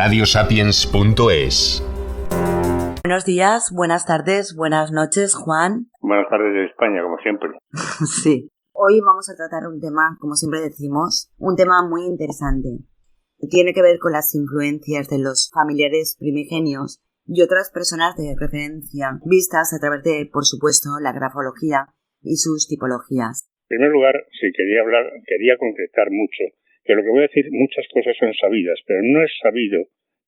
radiosapiens.es. Buenos días, buenas tardes, buenas noches, Juan. Buenas tardes de España, como siempre. Sí. Hoy vamos a tratar un tema, como siempre decimos, un tema muy interesante. Tiene que ver con las influencias de los familiares primigenios y otras personas de referencia, vistas a través de, por supuesto, la grafología y sus tipologías. En primer lugar, si quería concretar mucho, que lo que voy a decir, muchas cosas son sabidas, pero no es sabido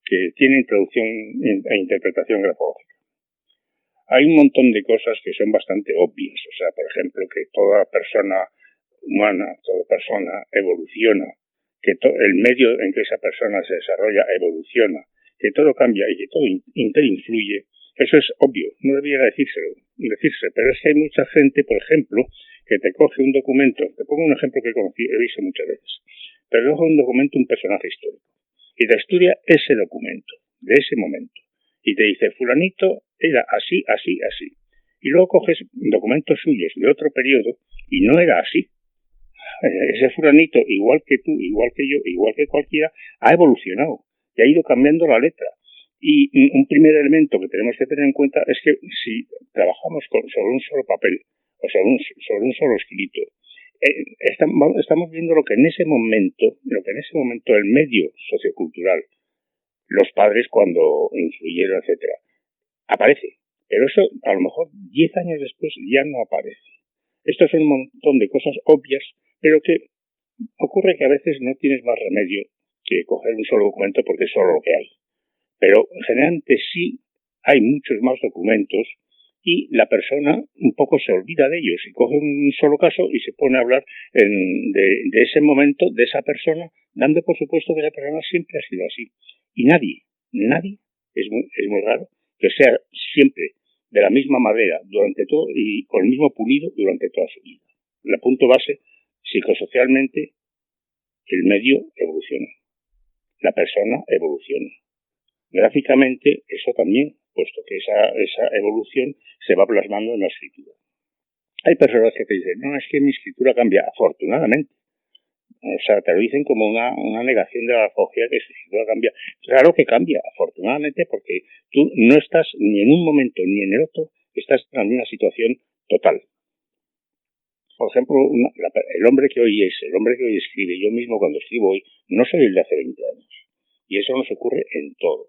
que tiene introducción e interpretación grafológica. Hay un montón de cosas que son bastante obvias, o sea, por ejemplo, que toda persona humana, toda persona evoluciona, que el medio en que esa persona se desarrolla evoluciona, que todo cambia y que todo interinfluye. Eso es obvio, no debiera decirse, pero es que hay mucha gente, por ejemplo, que te coge un documento, te pongo un ejemplo que he visto muchas veces, pero coge un documento, un personaje histórico, y te estudia ese documento, de ese momento, y te dice, fulanito era así, así, así, y luego coges documentos suyos de otro periodo, y no era así. Ese fulanito, igual que tú, igual que yo, igual que cualquiera, ha evolucionado, y ha ido cambiando la letra. Y un primer elemento que tenemos que tener en cuenta es que si trabajamos sobre un solo papel, o sobre un solo escrito, estamos viendo lo que en ese momento el medio sociocultural, los padres cuando influyeron, etcétera, aparece. Pero eso a lo mejor 10 años después ya no aparece. Esto son un montón de cosas obvias, pero que ocurre que a veces no tienes más remedio que coger un solo documento porque es solo lo que hay. Pero generalmente sí hay muchos más documentos y la persona un poco se olvida de ellos y coge un solo caso y se pone a hablar de ese momento, de esa persona, dando por supuesto que esa persona siempre ha sido así. Y nadie, es muy raro, que sea siempre de la misma madera durante todo y con el mismo pulido durante toda su vida. El punto base, psicosocialmente, el medio evoluciona, la persona evoluciona. Gráficamente, eso también, puesto que esa evolución se va plasmando en la escritura. Hay personas que te dicen, no, es que mi escritura cambia, afortunadamente. O sea, te lo dicen como una negación de la grafología, que su escritura cambia. Claro que cambia, afortunadamente, porque tú no estás ni en un momento ni en el otro, estás en la misma situación total. Por ejemplo, el hombre que hoy escribe, yo mismo cuando escribo hoy, no soy el de hace 20 años. Y eso nos ocurre en todo.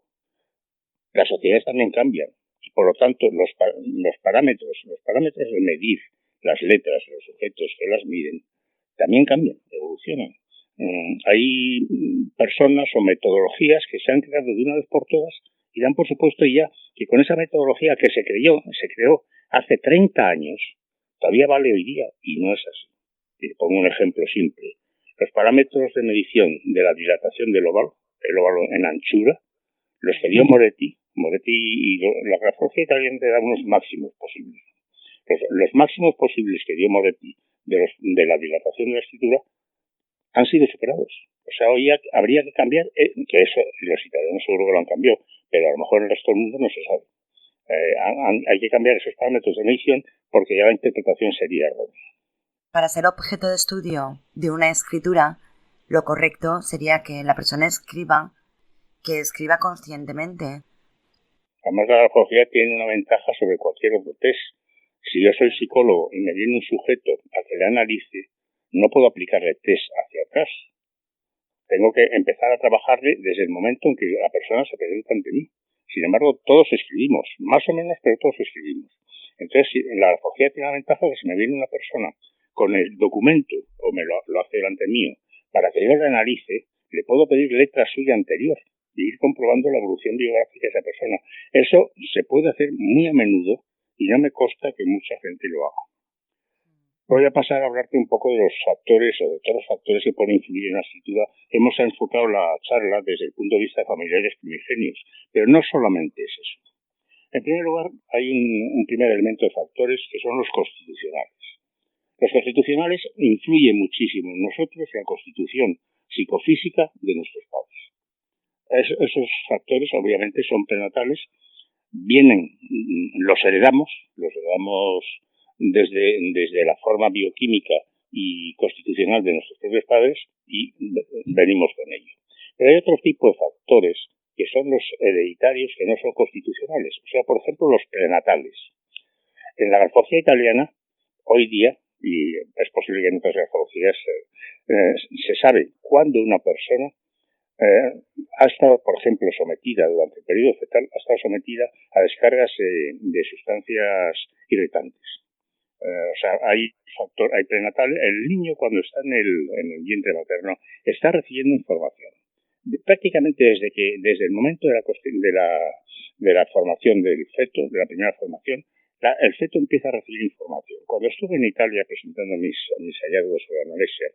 Las sociedades también cambian y por lo tanto los parámetros de medir las letras, los sujetos que las miden, también cambian, evolucionan. Hay personas o metodologías que se han creado de una vez por todas y dan por supuesto ya que con esa metodología que se creó hace 30 años, todavía vale hoy día y no es así. Y pongo un ejemplo simple. Los parámetros de medición de la dilatación del óvalo, el óvalo en anchura, los que dio Moretti y la grafología italiana te da unos máximos posibles. Los máximos posibles que dio Moretti de la dilatación de la escritura han sido superados. O sea, hoy habría que cambiar, que eso los italianos seguro que lo han cambiado, pero a lo mejor el resto del mundo no se sabe. Hay que cambiar esos parámetros de medición porque ya la interpretación sería errónea. Para ser objeto de estudio de una escritura, lo correcto sería que la persona escriba conscientemente. Además, la grafología tiene una ventaja sobre cualquier otro test. Si yo soy psicólogo y me viene un sujeto a que le analice, no puedo aplicarle test hacia atrás. Tengo que empezar a trabajarle desde el momento en que la persona se presenta ante mí. Sin embargo, todos escribimos, más o menos, pero todos escribimos. Entonces, la grafología tiene la ventaja de que si me viene una persona con el documento, o me lo hace delante mío, para que yo le analice, le puedo pedir letra suya anterior y ir comprobando la evolución biográfica de esa persona. Eso se puede hacer muy a menudo y no me consta que mucha gente lo haga. Voy a pasar a hablarte un poco de los factores o de todos los factores que pueden influir en la escritura. Hemos enfocado la charla desde el punto de vista de familiares primigenios, pero no solamente es eso. En primer lugar, hay un primer elemento de factores que son los constitucionales. Los constitucionales influyen muchísimo en nosotros la constitución psicofísica de nuestros padres. Esos factores obviamente son prenatales, los heredamos desde la forma bioquímica y constitucional de nuestros propios padres y venimos con ello. Pero hay otro tipo de factores que son los hereditarios que no son constitucionales. O sea, por ejemplo, los prenatales. En la grafología italiana, hoy día, y es posible que en otras grafologías se sabe cuándo una persona ha estado, por ejemplo, sometida durante el periodo fetal, ha estado sometida a descargas de sustancias irritantes. O sea, hay prenatal. El niño, cuando está en el vientre materno, está recibiendo información. Prácticamente desde el momento de la formación del feto, de la primera formación, el feto empieza a recibir información. Cuando estuve en Italia presentando mis hallazgos sobre anorexia,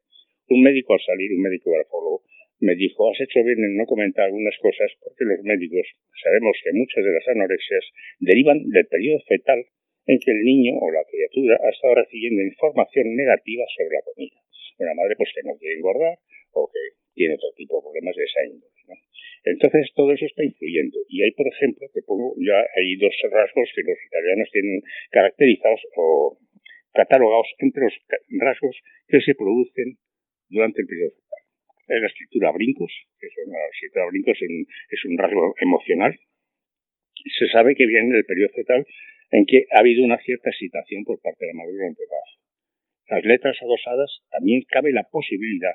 un médico al salir, un médico grafólogo, me dijo: has hecho bien en no comentar algunas cosas, porque los médicos sabemos que muchas de las anorexias derivan del periodo fetal en que el niño o la criatura ha estado recibiendo información negativa sobre la comida. Una madre pues que no quiere engordar o que tiene otro tipo de problemas de esa índole, ¿no? Entonces todo eso está influyendo. Y hay, por ejemplo, hay dos rasgos que los italianos tienen caracterizados o catalogados entre los rasgos que se producen durante el periodo fetal. La escritura a brincos, es un rasgo emocional. Se sabe que viene del periodo fetal en que ha habido una cierta excitación por parte de la madre durante el embarazo. Las letras adosadas, también cabe la posibilidad,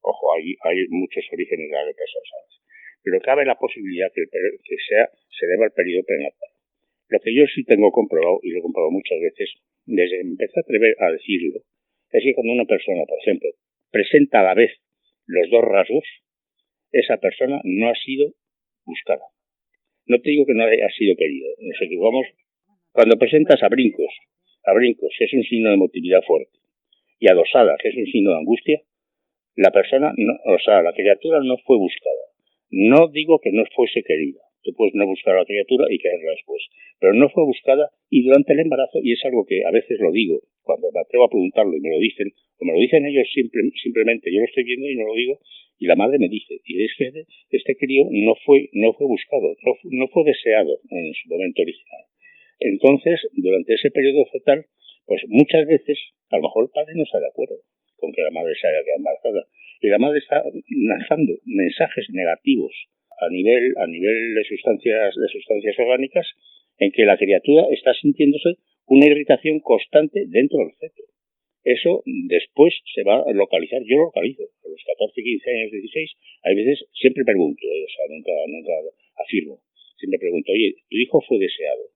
ojo, hay muchos orígenes de las letras adosadas, pero cabe la posibilidad que se deba al periodo prenatal. Lo que yo sí tengo comprobado, y lo he comprobado muchas veces, desde que me empecé a atrever a decirlo, es que cuando una persona, por ejemplo, presenta a la vez los dos rasgos, esa persona no ha sido buscada. No te digo que no haya sido querida, nos equivocamos. Cuando presentas a brincos, que es un signo de emotividad fuerte, y adosada, que es un signo de angustia, la persona, la criatura no fue buscada. No digo que no fuese querida. Tú puedes no buscar a la criatura y quererla después. Pero no fue buscada y durante el embarazo, y es algo que a veces lo digo, cuando me atrevo a preguntarlo y me lo dicen, o me lo dicen ellos simplemente, yo lo estoy viendo y no lo digo, y la madre me dice, y es que este crío no fue buscado, no fue deseado en su momento original. Entonces, durante ese periodo fetal, pues muchas veces, a lo mejor el padre no está de acuerdo con que la madre se haya quedado embarazada. Y la madre está lanzando mensajes negativos a nivel de sustancias orgánicas, en que la criatura está sintiéndose una irritación constante dentro del feto. Eso después se va a localizar. Yo lo localizo. A los 14, 15 años, 16, hay veces, siempre pregunto, nunca afirmo. Siempre pregunto, oye, ¿tu hijo fue deseado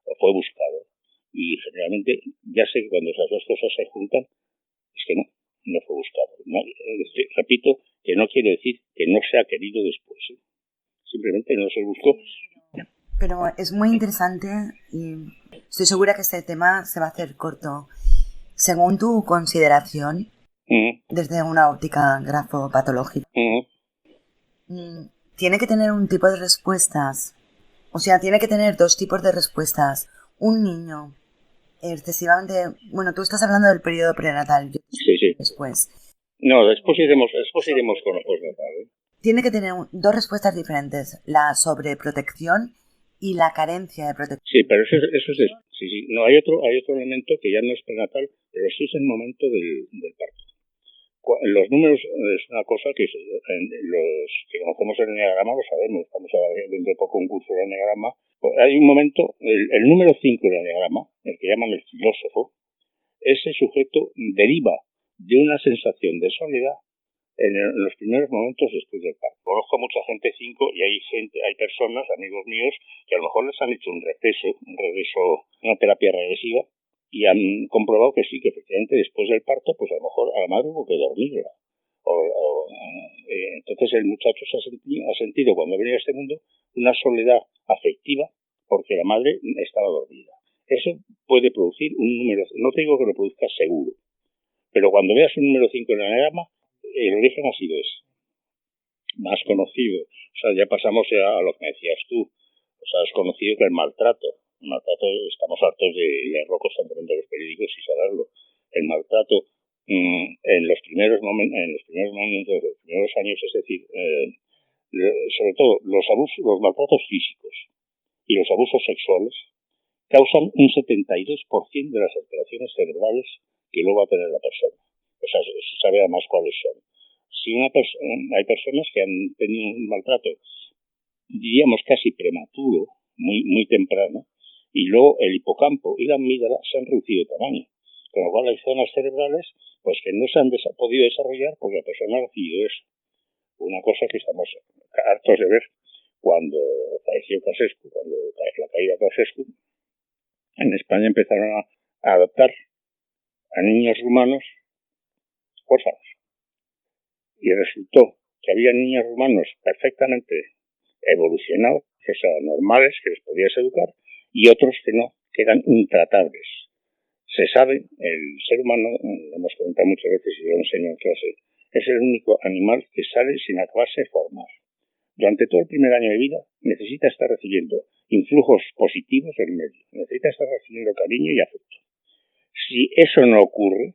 o fue buscado? Y generalmente ya sé que cuando esas dos cosas se juntan, es que no fue buscado. No, repito, que no quiere decir que no se ha querido después. Simplemente no se buscó. Pero es muy interesante y estoy segura que este tema se va a hacer corto. Según tu consideración, desde una óptica grafopatológica, tiene que tener un tipo de respuestas. O sea, tiene que tener dos tipos de respuestas. Un niño excesivamente... Bueno, tú estás hablando del periodo prenatal. Sí. Después. No, después iremos con el postnatal. Tiene que tener dos respuestas diferentes. La sobreprotección y la carencia de protección. Sí, pero eso es... Sí. No, hay otro elemento que ya no es prenatal, pero sí es el momento del parto. Los números es una cosa que los que conocemos el enneagrama lo sabemos. Vamos a ver dentro de poco un curso de enneagrama. Hay un momento, el número 5 del enneagrama, el que llaman el filósofo, ese sujeto deriva de una sensación de soledad en los primeros momentos después del parto. Conozco a mucha gente 5 y hay personas, amigos míos, que a lo mejor les han hecho un regreso, una terapia regresiva, y han comprobado que sí, que efectivamente después del parto, pues a lo mejor a la madre hubo que dormirla. Entonces el muchacho ha sentido cuando ha venido a este mundo una soledad afectiva porque la madre estaba dormida. Eso puede producir un número, no te digo que lo produzca seguro, pero cuando veas un número 5 en el enneagrama, el origen ha sido ese. Más conocido, o sea, ya pasamos a lo que me decías tú, o sea, es conocido que el maltrato, estamos hartos de leerlo constantemente en los periódicos y saberlo. El maltrato en los primeros momentos, los primeros años, es decir, sobre todo los maltratos físicos y los abusos sexuales causan un 72% de las alteraciones cerebrales que luego va a tener la persona. O sea, se sabe además cuáles son. Si hay personas que han tenido un maltrato diríamos casi prematuro, muy temprano, y luego el hipocampo y la amígdala se han reducido de tamaño. Con lo cual hay zonas cerebrales pues que no se han podido desarrollar porque la persona ha recibido eso. Una cosa que estamos hartos de ver cuando falleció Ceausescu, cuando la caída de Ceausescu, en España empezaron a adoptar a niños rumanos huérfanos. Y resultó que había niños rumanos perfectamente evolucionados, o sea, normales, que les podías educar, y otros que no, que eran intratables. Se sabe, el ser humano, lo hemos comentado muchas veces y lo enseño en clase, es el único animal que sale sin acabarse de formar. Durante todo el primer año de vida necesita estar recibiendo influjos positivos del medio, necesita estar recibiendo cariño y afecto. Si eso no ocurre,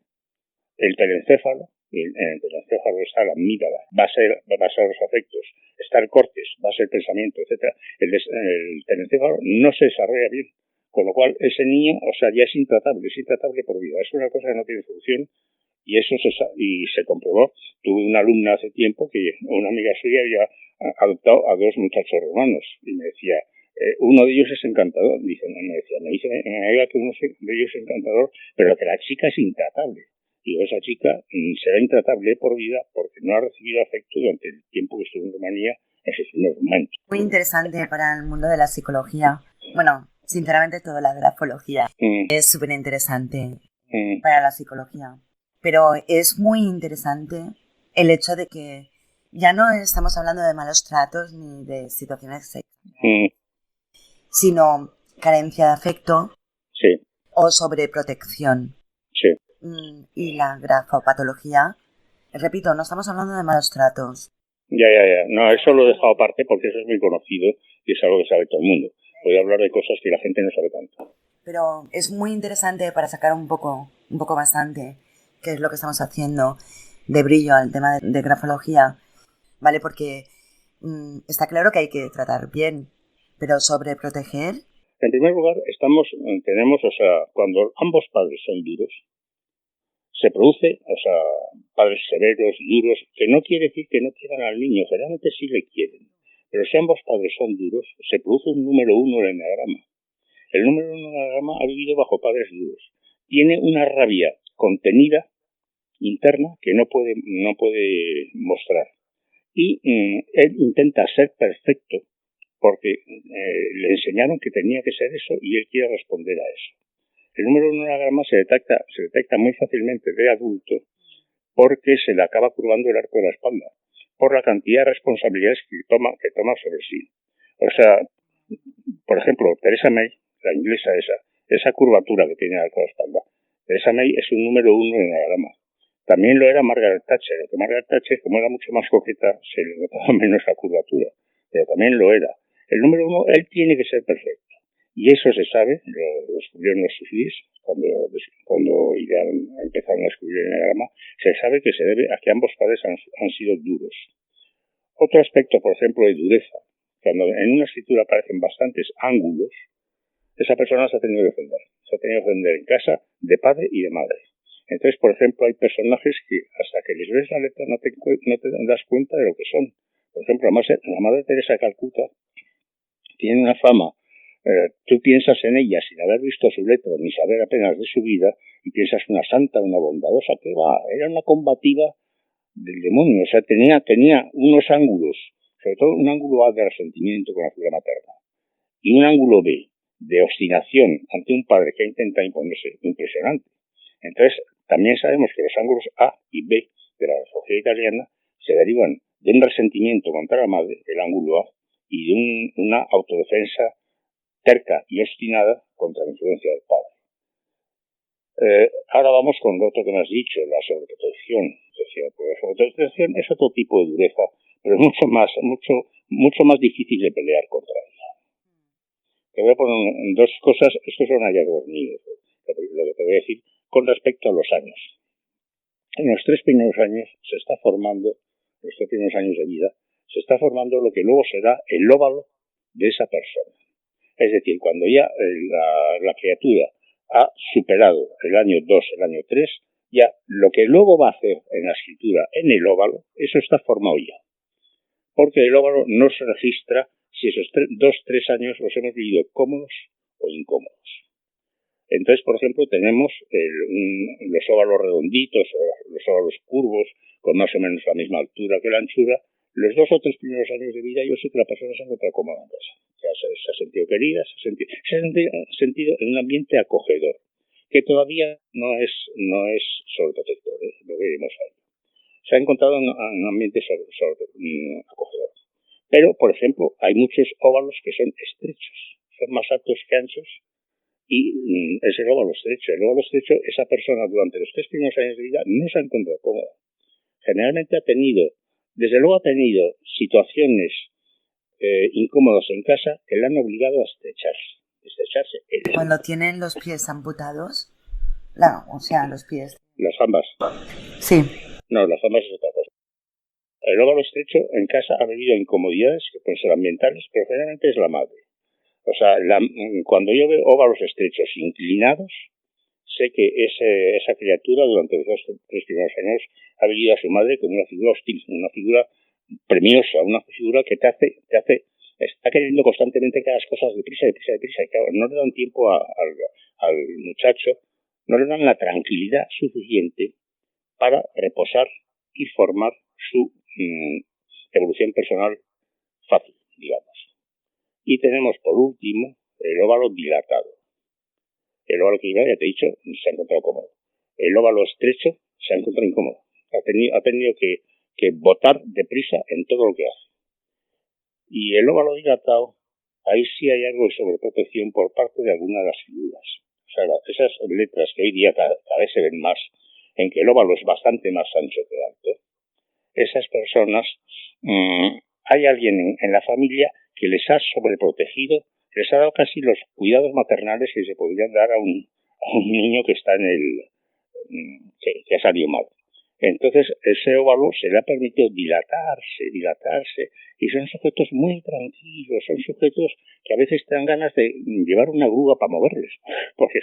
el telencéfalo, en el telencéfalo está la amígdala, va a ser los afectos, está el cortes, va a ser el pensamiento, etc. El telencéfalo no se desarrolla bien, con lo cual ese niño, o sea, ya es intratable por vida. Es una cosa que no tiene solución y eso se comprobó. Tuve una alumna hace tiempo que una amiga suya había adoptado a 2 muchachos rumanos y me decía, uno de ellos es encantador, me dice que uno de ellos es encantador, pero que la chica es intratable. Y esa chica será intratable por vida porque no ha recibido afecto durante el tiempo que estuvo en Rumanía en sus primeros momentos. Muy interesante para el mundo de la psicología. Bueno, sinceramente toda la grafología es súper interesante para la psicología. Pero es muy interesante el hecho de que ya no estamos hablando de malos tratos ni de situaciones sexuales, sino carencia de afecto o sobreprotección. Sí. Y la grafopatología, repito, no estamos hablando de malos tratos. Ya. No, eso lo he dejado aparte porque eso es muy conocido y es algo que sabe todo el mundo. Voy a hablar de cosas que la gente no sabe tanto. Pero es muy interesante para sacar un poco bastante, qué es lo que estamos haciendo de brillo al tema de grafología, ¿vale? Porque está claro que hay que tratar bien, pero sobreproteger. En primer lugar, tenemos, o sea, cuando ambos padres son duros, se produce, o sea, padres severos, duros, que no quiere decir que no quieran al niño, generalmente sí le quieren. Pero si ambos padres son duros, se produce un número 1 en el eneagrama. El número 1 en el eneagrama ha vivido bajo padres duros. Tiene una rabia contenida, interna, que no puede mostrar. Y él intenta ser perfecto porque le enseñaron que tenía que ser eso y él quiere responder a eso. El número 1 en el eneagrama se detecta muy fácilmente de adulto porque se le acaba curvando el arco de la espalda por la cantidad de responsabilidades que toma sobre sí. O sea, por ejemplo, Theresa May, la inglesa esa curvatura que tiene el arco de la espalda, Theresa May es un número 1 en el eneagrama. También lo era Margaret Thatcher, aunque Margaret Thatcher, como era mucho más coqueta, se le notaba menos la curvatura, pero también lo era. El número 1, él tiene que ser perfecto. Y eso se sabe, lo descubrieron los sufís, cuando empezaron a descubrir el eneagrama, se sabe que se debe a que ambos padres han sido duros. Otro aspecto, por ejemplo, de dureza, cuando en una escritura aparecen bastantes ángulos, esa persona se ha tenido que defender. Se ha tenido que defender en casa de padre y de madre. Entonces, por ejemplo, hay personajes que hasta que les ves la letra no te das cuenta de lo que son. Por ejemplo, la Madre Teresa de Calcuta tiene una fama. Tú piensas en ella sin haber visto su letra ni saber apenas de su vida y piensas una santa, una bondadosa, que va, era una combativa del demonio, o sea, tenía unos ángulos, sobre todo un ángulo A de resentimiento con la figura materna y un ángulo B de obstinación ante un padre que intenta imponerse, impresionante. Entonces, también sabemos que los ángulos A y B de la sociedad italiana se derivan de un resentimiento contra la madre, el ángulo A, y de una autodefensa terca y obstinada contra la influencia del padre. Ahora vamos con lo otro que me has dicho, la sobreprotección. La sobreprotección es otro tipo de dureza, pero es mucho más difícil de pelear contra ella. Te voy a poner dos cosas, estos son hallazgos míos, lo que te voy a decir, con respecto a los años. En los 3 primeros años se está formando, los 3 primeros años de vida, se está formando lo que luego será el óvalo de esa persona. Es decir, cuando ya la criatura ha superado el año 2, el año 3, ya lo que luego va a hacer en la escritura, en el óvalo, eso está formado ya. Porque el óvalo no se registra si esos 2-3 años los hemos vivido cómodos o incómodos. Entonces, por ejemplo, tenemos los óvalos redonditos o los óvalos curvos con más o menos la misma altura que la anchura. Los 2 o 3 primeros años de vida yo sé que la persona se ha encontrado cómoda en casa. Ya se ha sentido querida, se ha sentido en un ambiente acogedor, que todavía no es sobreprotector, lo veremos ahí. Se ha encontrado en un ambiente acogedor. Pero, por ejemplo, hay muchos óvalos que son estrechos, son más altos que anchos, y es el óvalo estrecho. El óvalo estrecho, esa persona durante los 3 primeros años de vida no se ha encontrado cómoda. Generalmente desde luego ha tenido situaciones incómodas en casa que le han obligado a estrecharse. Cuando tienen los pies amputados, los pies. Las jambas. Sí. No, las jambas es otra cosa. El óvalo estrecho en casa ha debido a incomodidades que pueden ser ambientales, pero generalmente es la madre. O sea, cuando yo veo óvalos estrechos inclinados, sé que esa criatura durante los 2-3 primeros años ha vivido a su madre como una figura hostil, una figura premiosa, una figura que está queriendo constantemente que hagas cosas deprisa, y claro, no le dan tiempo al muchacho, no le dan la tranquilidad suficiente para reposar y formar su evolución personal fácil, digamos. Y tenemos, por último, el óvalo dilatado. El óvalo que ya te he dicho, se ha encontrado cómodo. El óvalo estrecho se ha encontrado incómodo. Ha tenido que botar deprisa en todo lo que hace. Y el óvalo dilatado, ahí sí hay algo de sobreprotección por parte de algunas de las figuras. O sea, esas letras que hoy día cada vez se ven más, en que el óvalo es bastante más ancho que alto, esas personas, hay alguien en la familia que les ha sobreprotegido, les ha dado casi los cuidados maternales que se podrían dar a un niño que está que ha salido mal. Entonces, ese óvalo se le ha permitido dilatarse, y son sujetos muy tranquilos, son sujetos que a veces te dan ganas de llevar una grúa para moverles, porque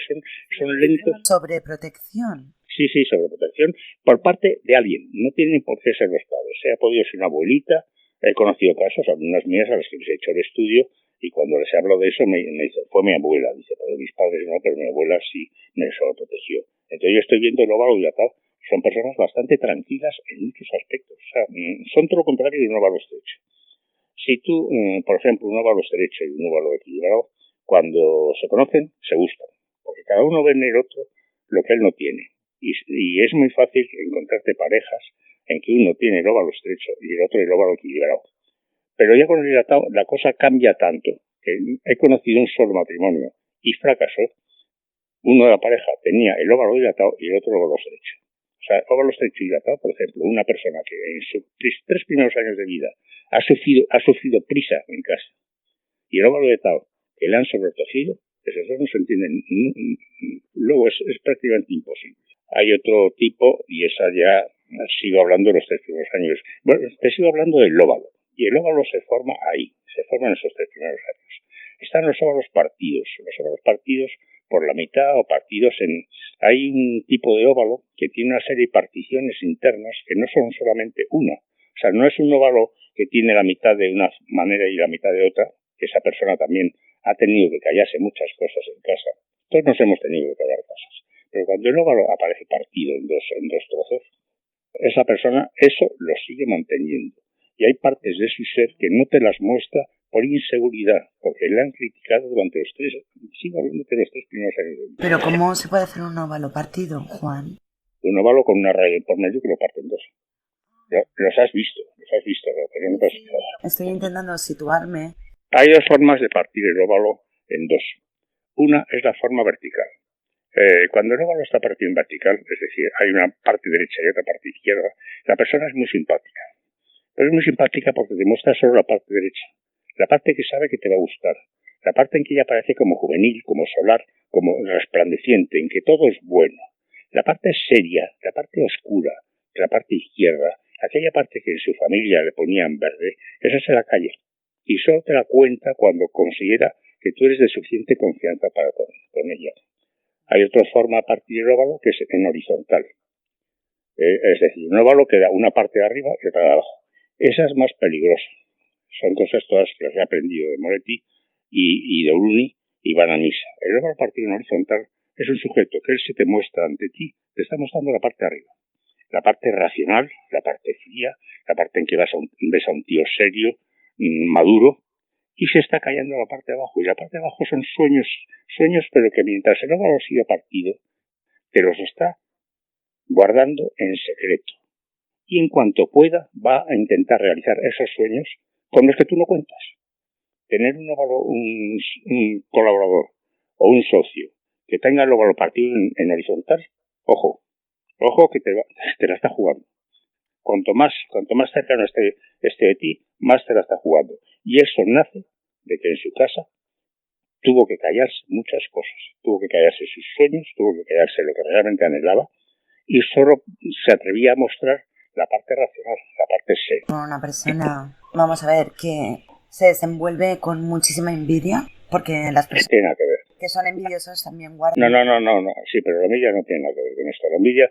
son lentos. Sobreprotección. Sí, sobreprotección por parte de alguien, no tienen por qué ser los padres. Ha podido ser una abuelita, he conocido casos, algunas mías a las que les he hecho el estudio, y cuando les hablo de eso me dice, fue mi abuela, dice, pues mis padres no, pero mi abuela sí me sobreprotegió. Entonces yo estoy viendo el óvalo dilatado, son personas bastante tranquilas en muchos aspectos, o sea, son todo lo contrario de un óvalo estrecho. Si tú, por ejemplo, un óvalo estrecho y un óvalo equilibrado, cuando se conocen, se gustan, porque cada uno ve en el otro lo que él no tiene. Y es muy fácil encontrarte parejas en que uno tiene el óvalo estrecho y el otro el óvalo equilibrado. Pero ya con el dilatado la cosa cambia tanto que he conocido un solo matrimonio y fracasó. Uno de la pareja tenía el óvalo dilatado y el otro el óvalo estrecho. O sea, óvalo estrecho y dilatado, por ejemplo, una persona que en sus 3 primeros años de vida ha sufrido prisa en casa, y el óvalo dilatado que le han sobreprotegido, esos dos no se entienden. Luego es prácticamente imposible. Hay otro tipo, y esa ya sigo hablando de los 3 primeros años. Bueno, te sigo hablando del óvalo. Y el óvalo se forma ahí, se forma en esos 3 primeros años. Están los óvalos partidos por la mitad o partidos en... Hay un tipo de óvalo que tiene una serie de particiones internas que no son solamente una. O sea, no es un óvalo que tiene la mitad de una manera y la mitad de otra, que esa persona también ha tenido que callarse muchas cosas en casa. Todos nos hemos tenido que callar cosas. Pero cuando el óvalo aparece partido en dos trozos, esa persona eso lo sigue manteniendo. Y hay partes de su ser que no te las muestra por inseguridad, porque le han criticado durante los 3 primeros años de vida. Pero ¿cómo se puede hacer un óvalo partido, Juan? Un óvalo con una raya por medio que lo parte en dos. Los has visto, pero no te has fijado. Estoy intentando situarme. Hay 2 formas de partir el óvalo en 2. Una es la forma vertical. Cuando el óvalo está partido en vertical, es decir, hay una parte derecha y otra parte izquierda, la persona es muy simpática. Pero es muy simpática porque te muestra solo la parte derecha, la parte que sabe que te va a gustar, la parte en que ella parece como juvenil, como solar, como resplandeciente, en que todo es bueno. La parte seria, la parte oscura, la parte izquierda, aquella parte que en su familia le ponían verde, esa se la calla. Y solo te la cuenta cuando considera que tú eres de suficiente confianza para con ella. Hay otra forma de partir el óvalo que es en horizontal. Es decir, un óvalo que da una parte de arriba y otra de abajo. Esa es más peligrosa. son cosas todas que las he aprendido de Moretti y de Bruni y van a misa. El óvalo partido en horizontal es un sujeto que él se te muestra ante ti, te está mostrando la parte de arriba. La parte racional, la parte fría, la parte en que ves a un tío serio, maduro, y se está callando la parte de abajo. Y la parte de abajo son sueños, pero que mientras el óvalo sigue partido, te los está guardando en secreto. Y en cuanto pueda, va a intentar realizar esos sueños con los que tú no cuentas. Tener un colaborador o un socio que tenga el óvalo partido en horizontal, ojo que te la está jugando. Cuanto más cercano esté de ti, más te la está jugando. Y eso nace de que en su casa tuvo que callarse muchas cosas. Tuvo que callarse sus sueños, tuvo que callarse lo que realmente anhelaba y solo se atrevía a mostrar la parte racional, la parte seria. Una persona, vamos a ver, que se desenvuelve con muchísima envidia, porque las personas tiene nada que ver. Que son envidiosas también guardan. No, sí, pero la envidia no tiene nada que ver con esto. La envidia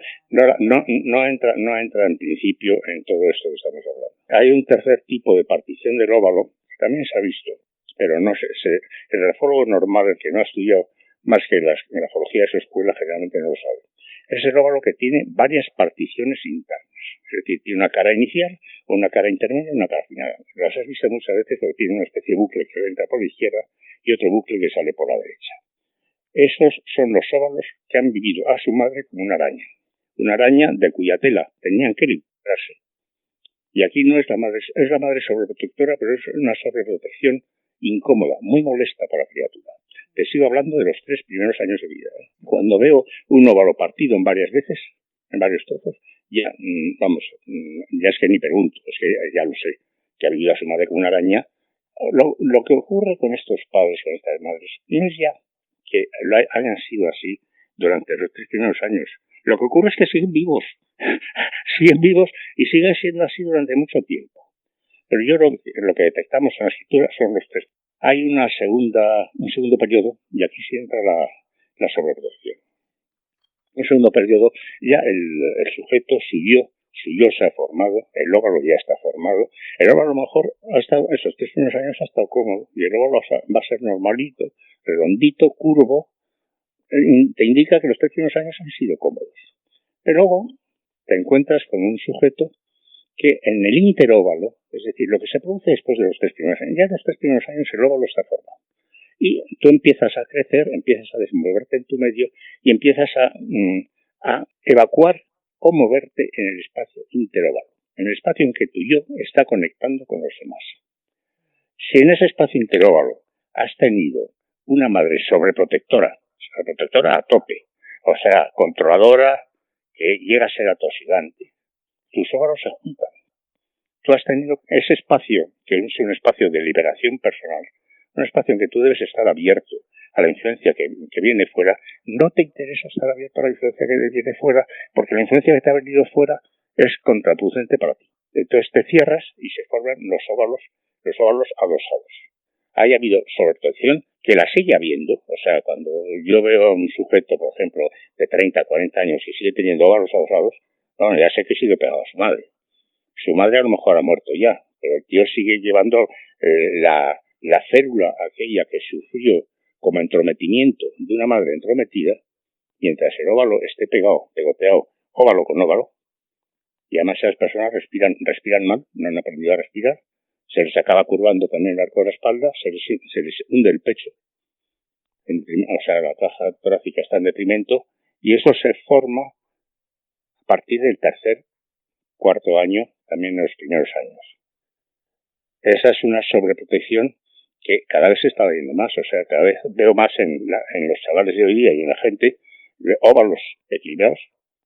no entra en principio en todo esto que estamos hablando. Hay un tercer tipo de partición del óvalo que también se ha visto, pero no el grafólogo normal, el que no ha estudiado más que la grafología de su escuela, generalmente no lo sabe. Es el óvalo que tiene varias particiones internas. Es decir, tiene una cara inicial, una cara intermedia y una cara final. Las has visto muchas veces porque tiene una especie de bucle que entra por la izquierda y otro bucle que sale por la derecha. Esos son los óvalos que han vivido a su madre como una araña de cuya tela tenían que librarse. Y aquí no es la madre sobreprotectora, pero es una sobreprotección incómoda, muy molesta para la criatura. Te sigo hablando de los 3 primeros años de vida. Cuando veo un óvalo partido en varios trozos, ya es que ni pregunto, es que ya lo sé, que ha vivido a su madre como una araña. Lo que ocurre con estos padres, con estas madres, no es ya que hayan sido así durante los 3 primeros años. Lo que ocurre es que siguen vivos y siguen siendo así durante mucho tiempo. Pero yo lo que detectamos en la escritura son los 3. Hay un segundo periodo, y aquí sí entra la sobreprotección. Un segundo periodo, ya el sujeto, su yo se ha formado, el óvalo ya está formado. El óvalo a lo mejor ha estado, esos 3 primeros años ha estado cómodo, y el óvalo va a ser normalito, redondito, curvo. Te indica que los 3 primeros años han sido cómodos. Pero luego te encuentras con un sujeto que en el interóvalo, es decir, lo que se produce después de los 3 primeros años, ya en los 3 primeros años el óvalo está formado. Y tú empiezas a crecer, empiezas a desenvolverte en tu medio y empiezas a evacuar o moverte en el espacio interóvalo, en el espacio en que tu yo está conectando con los demás. Si en ese espacio interóvalo has tenido una madre sobreprotectora a tope, o sea, controladora, que llega a ser atosigante, tus óvalos se juntan. Tú has tenido ese espacio, que es un espacio de liberación personal, un espacio en que tú debes estar abierto a la influencia que viene fuera. No te interesa estar abierto a la influencia que viene fuera, porque la influencia que te ha venido fuera es contraproducente para ti. Entonces te cierras y se forman los óvalos adosados. Ha habido sobreprotección, que la sigue habiendo. O sea, cuando yo veo a un sujeto, por ejemplo, de 30, 40 años y sigue teniendo óvalos adosados, bueno, ya sé que sigue pegado a su madre. Su madre a lo mejor ha muerto ya, pero el tío sigue llevando la célula aquella que sufrió como entrometimiento de una madre entrometida, mientras el óvalo esté pegoteado, óvalo con óvalo, y además esas personas respiran mal, no han aprendido a respirar, se les acaba curvando también el arco de la espalda, se les hunde el pecho, o sea, la caja torácica está en detrimento, y eso se forma a partir del cuarto año, también en los primeros años. Esa es una sobreprotección que cada vez se está viendo más, o sea, cada vez veo más en los chavales de hoy día y en la gente óvalos equilibrados,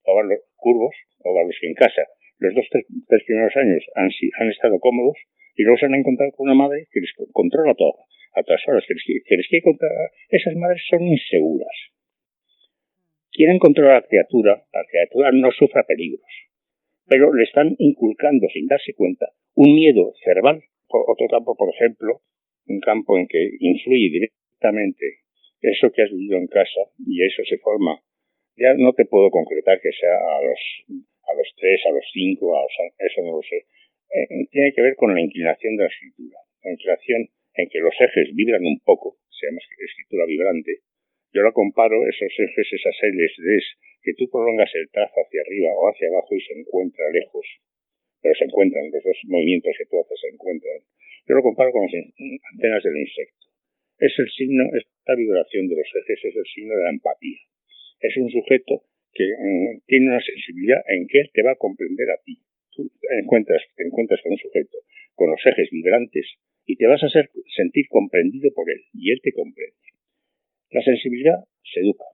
óvalos curvos, óvalos que en casa los 3 primeros años han estado cómodos y luego se han encontrado con una madre que les controla todo, a todas horas, que les quiere controlar. Esas madres son inseguras. Quieren controlar a la criatura no sufra peligros, pero le están inculcando sin darse cuenta un miedo cerval. Otro campo, por ejemplo, un campo en que influye directamente eso que has vivido en casa y eso se forma. Ya no te puedo concretar que sea a los 3, a los 5, eso no lo sé. Tiene que ver con la inclinación de la escritura. la inclinación en que los ejes vibran un poco, se llama escritura vibrante. Yo la comparo, esos ejes, esas LSDs, que tú prolongas el trazo hacia arriba o hacia abajo y se encuentra lejos, pero se encuentran, los dos movimientos que tú haces se encuentran. Yo lo comparo con las antenas del insecto. Es el signo, esta vibración de los ejes es el signo de la empatía. Es un sujeto que tiene una sensibilidad en que él te va a comprender a ti. Tú te encuentras con un sujeto con los ejes vibrantes y te vas a sentir comprendido por él y él te comprende. La sensibilidad se educa.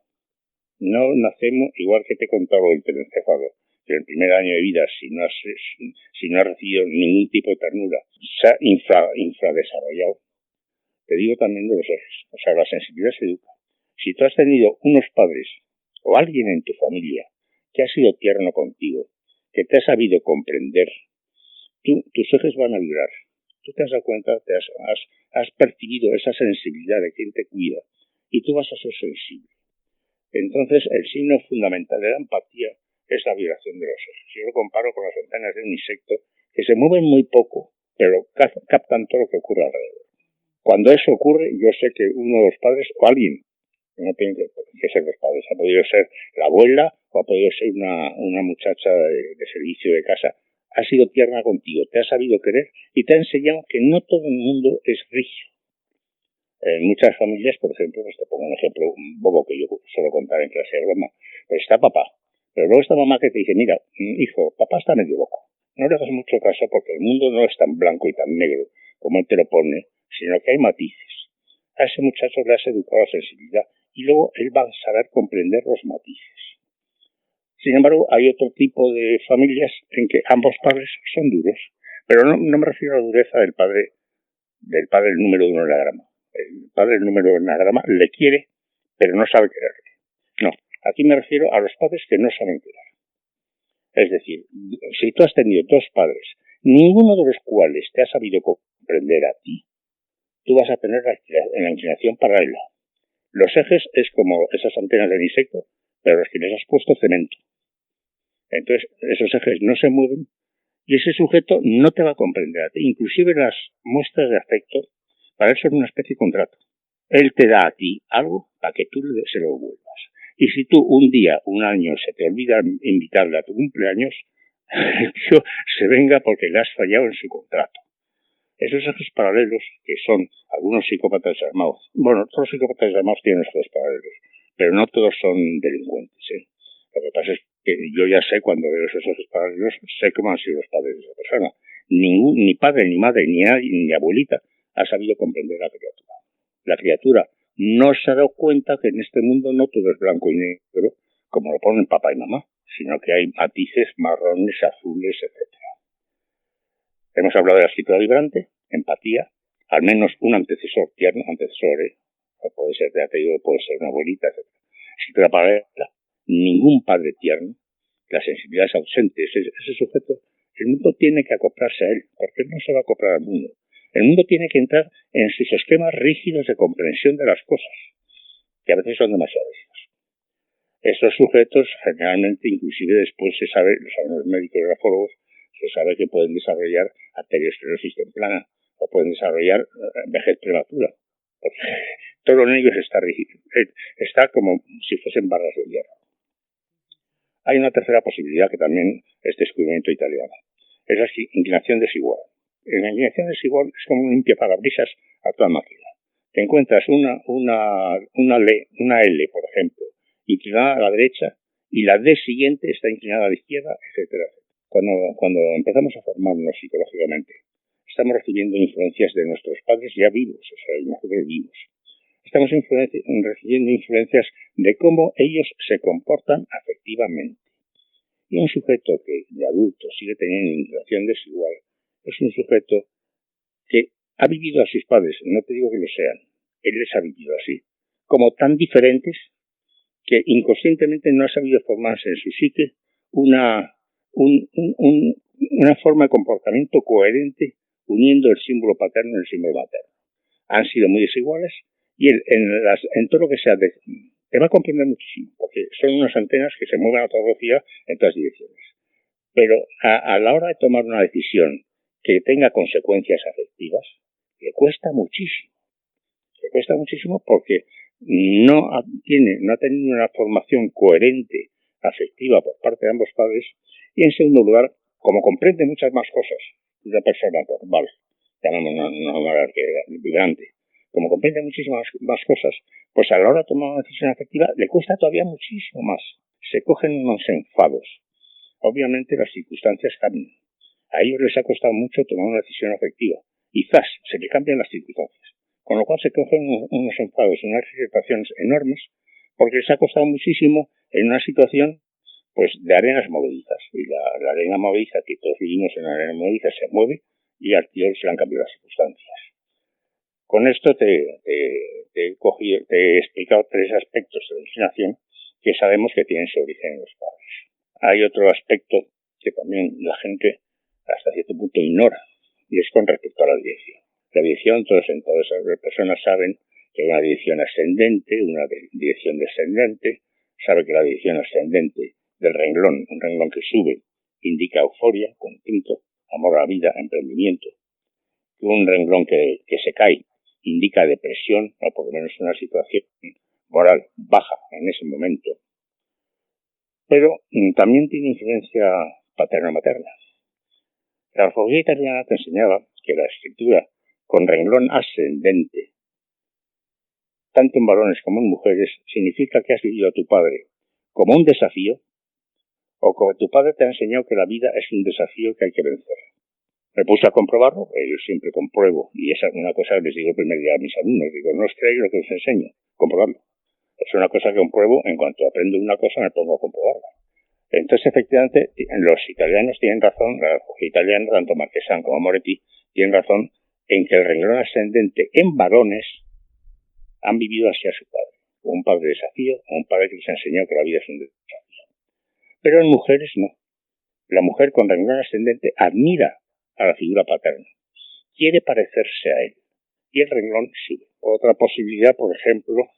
No nacemos, igual que te he contado el telencéfalo, que en el primer año de vida, si no has recibido ningún tipo de ternura, se ha infradesarrollado. Te digo también de los ejes. O sea, la sensibilidad se educa. Si tú has tenido unos padres o alguien en tu familia que ha sido tierno contigo, que te ha sabido comprender, tus ejes van a vibrar. Tú te has dado cuenta, has percibido esa sensibilidad de quien te cuida y tú vas a ser sensible. Entonces, el signo fundamental de la empatía es la vibración de los ejes. Yo lo comparo con las antenas de un insecto que se mueven muy poco, pero captan todo lo que ocurre alrededor. Cuando eso ocurre, yo sé que uno de los padres o alguien, no tiene que ser los padres, ha podido ser la abuela o ha podido ser una muchacha de servicio de casa, ha sido tierna contigo, te ha sabido querer y te ha enseñado que no todo el mundo es rígido. En muchas familias, por ejemplo, pues te pongo un ejemplo bobo que yo suelo contar en clase de broma, pues está papá, pero luego está mamá que te dice, mira, hijo, papá está medio loco, no le hagas mucho caso porque el mundo no es tan blanco y tan negro como él te lo pone, sino que hay matices. A ese muchacho le has educado la sensibilidad y luego él va a saber comprender los matices. Sin embargo, hay otro tipo de familias en que ambos padres son duros, pero no me refiero a la dureza del padre el número uno en la grama. El padre el número uno en la grama le quiere, pero no sabe quererle. No, aquí me refiero a los padres que no saben querer. Es decir, si tú has tenido dos padres, ninguno de los cuales te ha sabido comprender a ti, tú vas a tener la inclinación paralela. Los ejes es como esas antenas del insecto, pero los que les has puesto cemento. Entonces, esos ejes no se mueven y ese sujeto no te va a comprender a ti. Inclusive las muestras de afecto, para eso es una especie de contrato. Él te da a ti algo para que tú se lo devuelvas. Y si tú un día, un año, se te olvida invitarle a tu cumpleaños, el tío se venga porque le has fallado en su contrato. Esos ejes paralelos, que son algunos psicópatas armados, bueno, todos los psicópatas armados tienen ejes paralelos, pero no todos son delincuentes, ¿eh? Lo que pasa es que yo ya sé, cuando veo esos ejes paralelos, sé cómo han sido los padres de esa persona. Ni padre, ni madre, ni abuelita ha sabido comprender a la criatura. La criatura no se ha dado cuenta que en este mundo no todo es blanco y negro, como lo ponen papá y mamá, sino que hay matices marrones, azules, etc. Hemos hablado de la escritura vibrante, empatía, al menos un antecesor tierno, puede ser de ateo, puede ser una abuelita, etc. Escritura paralela, ningún padre tierno, la sensibilidad es ausente, ese sujeto, el mundo tiene que acoplarse a él, porque él no se va a acoplar al mundo. El mundo tiene que entrar en sus esquemas rígidos de comprensión de las cosas, que a veces son demasiado rígidos. Estos sujetos, generalmente, inclusive después se sabe, lo saben los médicos grafólogos, se sabe que pueden desarrollar arteriosclerosis temprana o pueden desarrollar vejez prematura. Porque todo en ellos está rígido, está como si fuesen barras de hierro. Hay una tercera posibilidad que también es descubrimiento italiano. Es la inclinación desigual. La inclinación desigual es como un limpiaparabrisas a toda máquina. Te encuentras una L, por ejemplo, inclinada a la derecha y la D siguiente está inclinada a la izquierda, etcétera. Cuando empezamos a formarnos psicológicamente, estamos recibiendo influencias de nuestros padres ya vivos, o sea, nosotros vivos. Estamos recibiendo influencias de cómo ellos se comportan afectivamente. Y un sujeto que de adulto sigue teniendo inclinación desigual es un sujeto que ha vivido a sus padres, no te digo que lo sean, él les ha vivido así, como tan diferentes que inconscientemente no ha sabido formarse en su psique una forma de comportamiento coherente uniendo el símbolo paterno y el símbolo materno. Han sido muy desiguales y él, en todo lo que sea, te va a comprender muchísimo, porque son unas antenas que se mueven a toda velocidad en todas direcciones. Pero a la hora de tomar una decisión que tenga consecuencias afectivas, le cuesta muchísimo. Le cuesta muchísimo porque no ha tenido una formación coherente, afectiva por parte de ambos padres, y en segundo lugar, como comprende muchas más cosas de una persona normal, llamémoslo normal, que vibrante, como comprende muchísimas más cosas, pues a la hora de tomar una decisión afectiva le cuesta todavía muchísimo más. Se cogen unos enfados. Obviamente las circunstancias cambian. A ellos les ha costado mucho tomar una decisión afectiva. Y ¡zas! Se le cambian las circunstancias. Con lo cual se cogen unos enfados, unas irritaciones enormes, porque les ha costado muchísimo en una situación pues de arenas movedizas. Y la arena movediza, que todos vivimos en la arena movediza, se mueve y al tío se le han cambiado las circunstancias. Con esto te he explicado 3 aspectos de la inclinación que sabemos que tienen su origen en los padres. Hay otro aspecto que también la gente hasta cierto punto ignora, y es con respecto a la dirección. La dirección, todas las personas saben que hay una dirección ascendente, una dirección descendente, sabe que la dirección ascendente del renglón, un renglón que sube, indica euforia, contento, amor a la vida, emprendimiento. Que un renglón que se cae indica depresión, o por lo menos una situación moral baja en ese momento. Pero también tiene influencia paterno-materna. La ortografía italiana te enseñaba que la escritura con renglón ascendente, tanto en varones como en mujeres, significa que has vivido a tu padre como un desafío, o como tu padre te ha enseñado que la vida es un desafío que hay que vencer. Me puse a comprobarlo, yo siempre compruebo, y esa es una cosa que les digo el primer día a mis alumnos, digo, no os creáis lo que os enseño, comprobadlo. Es una cosa que compruebo, en cuanto aprendo una cosa me pongo a comprobarla. Entonces, efectivamente, los italianos tienen razón, la ortografía italiana, tanto Marquesan como Moretti, tienen razón en que el renglón ascendente en varones han vivido así a su padre. Un padre de desafío, o un padre que les ha enseñado que la vida es un desafío. Pero en mujeres no. La mujer con renglón ascendente admira a la figura paterna. Quiere parecerse a él. Y el renglón sube. Otra posibilidad, por ejemplo,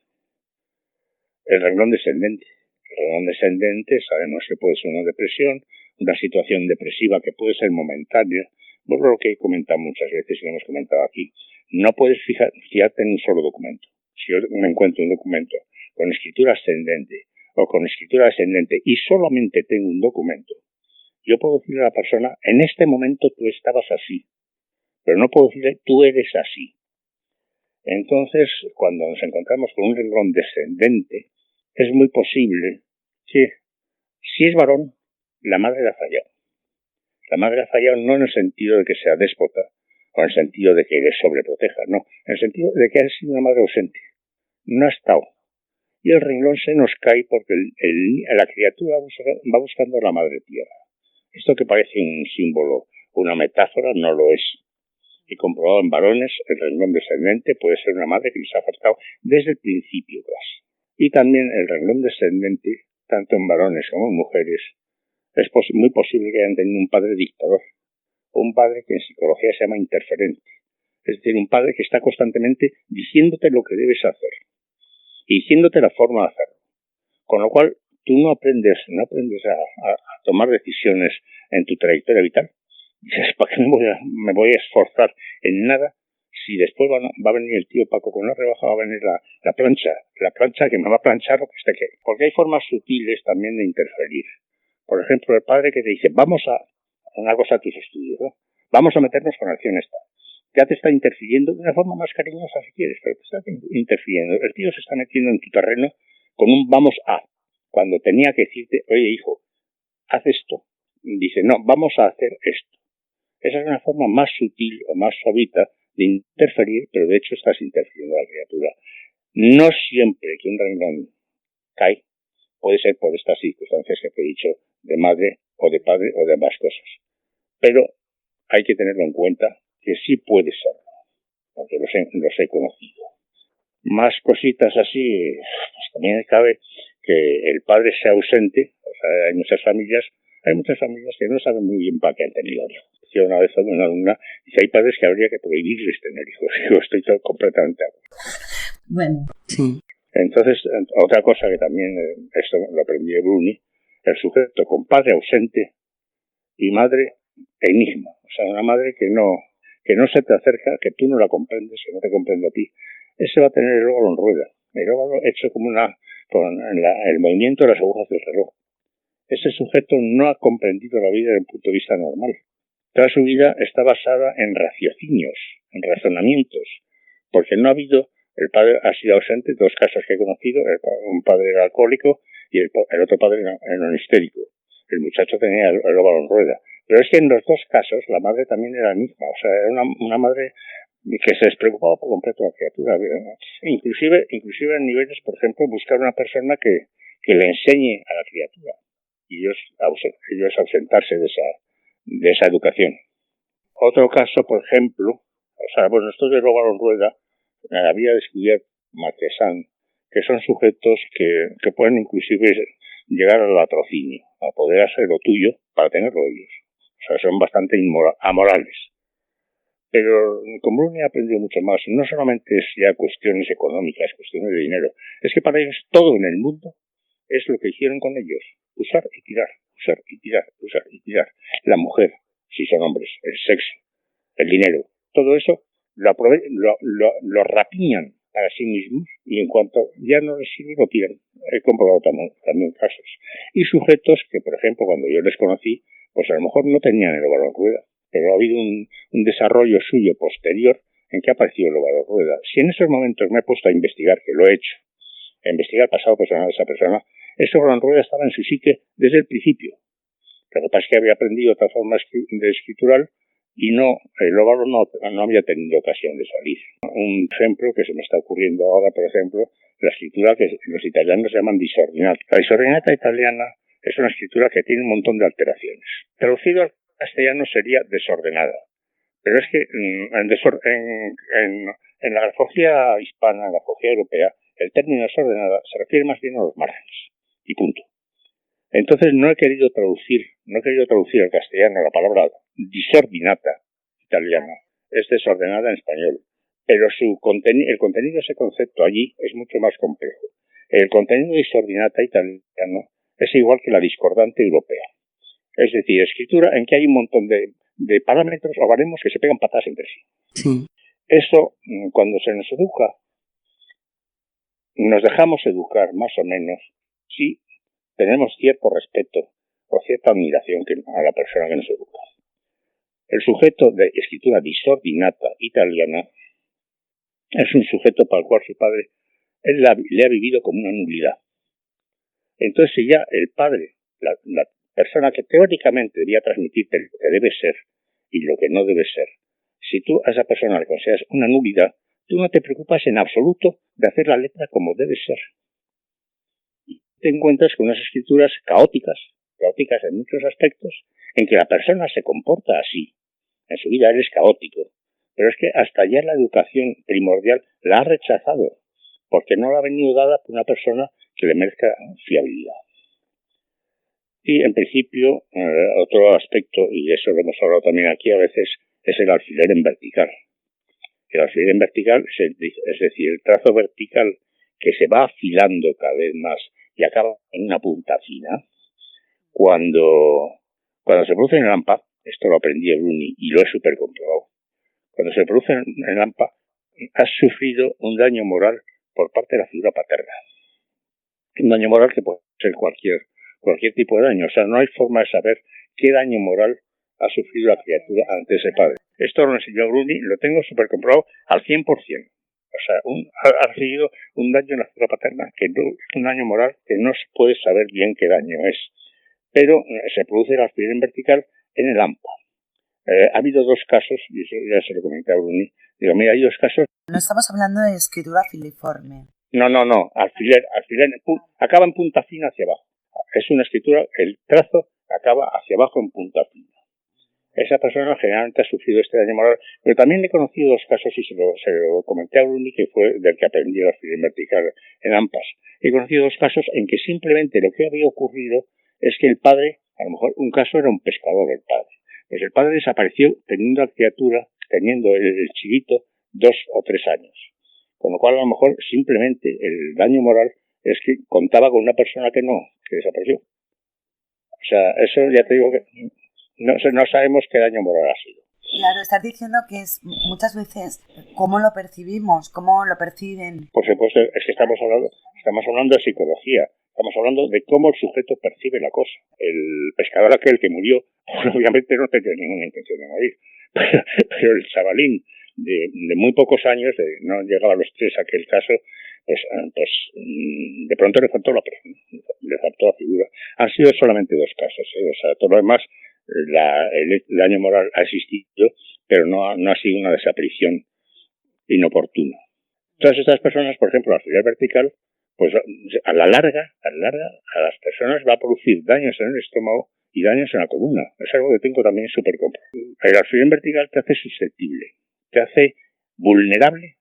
el renglón descendente. El renglón descendente sabemos que puede ser una depresión, una situación depresiva que puede ser momentánea. Por lo que he comentado muchas veces y lo hemos comentado aquí. No puedes fijarte en un solo documento. Si yo me encuentro un documento con escritura ascendente o con escritura descendente y solamente tengo un documento, yo puedo decirle a la persona, en este momento tú estabas así, pero no puedo decirle, tú eres así. Entonces, cuando nos encontramos con un renglón descendente, es muy posible que, si es varón, la madre le ha fallado. La madre ha fallado no en el sentido de que sea déspota, o en el sentido de que le sobreproteja, no, en el sentido de que ha sido una madre ausente. No ha estado. Y el renglón se nos cae porque la criatura va buscando a la madre tierra. Esto que parece un símbolo, una metáfora, no lo es. He comprobado en varones, el renglón descendente puede ser una madre que les ha faltado desde el principio casi. Y también el renglón descendente, tanto en varones como en mujeres, es muy posible que hayan tenido un padre dictador, o un padre que en psicología se llama interferente. Es decir, un padre que está constantemente diciéndote lo que debes hacer y diciéndote la forma de hacerlo. Con lo cual, tú no aprendes a tomar decisiones en tu trayectoria vital. Dices, ¿para qué me voy a esforzar en nada si después va a venir el tío Paco con una rebaja, va a venir la plancha que me va a planchar lo que esté aquí? Porque hay formas sutiles también de interferir. Por ejemplo, el padre que te dice, vamos a una cosa a tus estudios, ¿no? Vamos a meternos con acción esta. Ya te está interfiriendo de una forma más cariñosa si quieres, pero te está interfiriendo. El tío se está metiendo en tu terreno con un vamos a. Cuando tenía que decirte, oye hijo, haz esto. Dice, no, vamos a hacer esto. Esa es una forma más sutil o más suavita de interferir, pero de hecho estás interfiriendo a la criatura. No siempre que un renglón cae puede ser por estas circunstancias que te he dicho, de madre o de padre o de ambas cosas. Pero hay que tenerlo en cuenta que sí puede serlo, porque los he conocido. Más cositas así, pues también cabe que el padre sea ausente. O sea, hay muchas familias que no saben muy bien para qué han tenido hijos. Decía una vez a una alumna, dice, hay padres que habría que prohibirles tener hijos. Yo estoy completamente de acuerdo. Bueno, sí. Entonces, otra cosa que también, esto lo aprendí de Bruni, el sujeto con padre ausente y madre enigma. O sea, una madre que que no se te acerca, que tú no la comprendes, que no te comprende a ti, ese va a tener el óvalo en rueda. El óvalo hecho como con el movimiento de las agujas del reloj. Ese sujeto no ha comprendido la vida desde un punto de vista normal. Toda su vida está basada en raciocinios, en razonamientos, porque no ha habido, el padre ha sido ausente, 2 casos que he conocido, un padre era alcohólico y el otro padre era un histérico. El muchacho tenía el óvalo en rueda. Pero es que en los 2 casos la madre también era la misma, o sea, era una madre que se despreocupaba por completo de la criatura. Inclusive en niveles, por ejemplo, buscar una persona que le enseñe a la criatura y ellos ausentarse de esa educación. Otro caso, por ejemplo, o sea, bueno, esto del óvalo en rueda había descubierto Marquesán, que son sujetos que pueden inclusive llegar al latrocinio, a poder hacer lo tuyo para tenerlo ellos. O sea, son bastante amorales. Pero con Bruni he aprendido mucho más. No solamente es ya cuestiones económicas, cuestiones de dinero. Es que para ellos todo en el mundo es lo que hicieron con ellos. Usar y tirar, usar y tirar, usar y tirar. La mujer, si son hombres, el sexo, el dinero, todo eso lo rapiñan para sí mismos y en cuanto ya no les sirve lo tiran. He comprobado también casos. Y sujetos que, por ejemplo, cuando yo les conocí, pues a lo mejor no tenían el óvalo en rueda, pero ha habido un desarrollo suyo posterior en que ha aparecido el óvalo en rueda. Si en esos momentos me he puesto a investigar, que lo he hecho, a investigar el pasado personal de esa persona, ese óvalo en rueda estaba en su psique desde el principio. Lo que pasa es que había aprendido otra forma de escritural y el óvalo no había tenido ocasión de salir. Un ejemplo que se me está ocurriendo ahora, por ejemplo, la escritura que los italianos llaman disordinata. La disordinata italiana es una escritura que tiene un montón de alteraciones. Traducido al castellano sería desordenada. Pero es que en la grafología hispana, en la grafología europea, el término desordenada se refiere más bien a los márgenes. Y punto. Entonces no he querido traducir al castellano la palabra disordinata italiana. Es desordenada en español. Pero el contenido de ese concepto allí es mucho más complejo. El contenido de disordinata italiano es igual que la discordante europea. Es decir, escritura en que hay un montón de parámetros o baremos que se pegan patadas entre sí. Sí. Eso, cuando se nos educa, nos dejamos educar más o menos, sí, tenemos cierto respeto o cierta admiración a la persona que nos educa. El sujeto de escritura disordinata italiana es un sujeto para el cual su padre le ha vivido como una nulidad. Entonces, si ya el padre, la persona que teóricamente debía transmitirte lo que debe ser y lo que no debe ser, si tú a esa persona le consideras una nulidad, tú no te preocupas en absoluto de hacer la letra como debe ser. Te encuentras con unas escrituras caóticas en muchos aspectos, en que la persona se comporta así. En su vida eres caótico. Pero es que hasta ya la educación primordial la ha rechazado, porque no la ha venido dada por una persona que le merezca fiabilidad. Y en principio, otro aspecto, y eso lo hemos hablado también aquí a veces, es el alfiler en vertical. El alfiler en vertical es decir, el trazo vertical que se va afilando cada vez más y acaba en una punta fina. Cuando se produce en el AMPA, esto lo aprendí en Bruni y lo he supercomprobado, cuando se produce en el AMPA, has sufrido un daño moral por parte de la figura paterna. Un daño moral que puede ser cualquier tipo de daño. O sea, no hay forma de saber qué daño moral ha sufrido la criatura ante ese padre. Esto lo enseñó Bruni, lo tengo supercomprobado al 100%. O sea, ha recibido un daño en la figura paterna, un daño moral que no se puede saber bien qué daño es. Pero se produce el alfiler en vertical en el AMPA. Ha habido 2 casos, y eso ya se lo comenté a Bruni. Digo, mira, hay 2 casos. No estamos hablando de escritura filiforme. No. Alfiler acaba en punta fina hacia abajo. Es una escritura, el trazo acaba hacia abajo en punta fina. Esa persona generalmente ha sufrido este daño moral, pero también he conocido 2 casos y se lo comenté a Bruni, que fue del que aprendí el alfiler vertical en AMPAS. He conocido 2 casos en que simplemente lo que había ocurrido es que el padre, a lo mejor un caso era un pescador el padre, pues el padre desapareció teniendo la criatura, teniendo el chivito 2 o 3 años. Con lo cual, a lo mejor, simplemente el daño moral es que contaba con una persona que desapareció. O sea, eso ya te digo que no sabemos qué daño moral ha sido. Claro, estás diciendo que es muchas veces cómo lo percibimos, cómo lo perciben. Por supuesto, es que estamos hablando de psicología, estamos hablando de cómo el sujeto percibe la cosa. El pescador aquel que murió, pues, obviamente no tenía ninguna intención de morir, pero el chavalín de muy pocos años, no llegaba a los 3 aquel caso, pues de pronto le faltó la persona, le faltó la figura. Han sido solamente 2 casos, o sea, todo lo demás, el daño moral ha existido, pero no ha sido una desaparición inoportuna. Todas estas personas, por ejemplo, la alfiler vertical, pues a la larga, a las personas va a producir daños en el estómago y daños en la columna. Es algo que tengo también súper comprobado. El alfiler vertical te hace susceptible, te hace vulnerable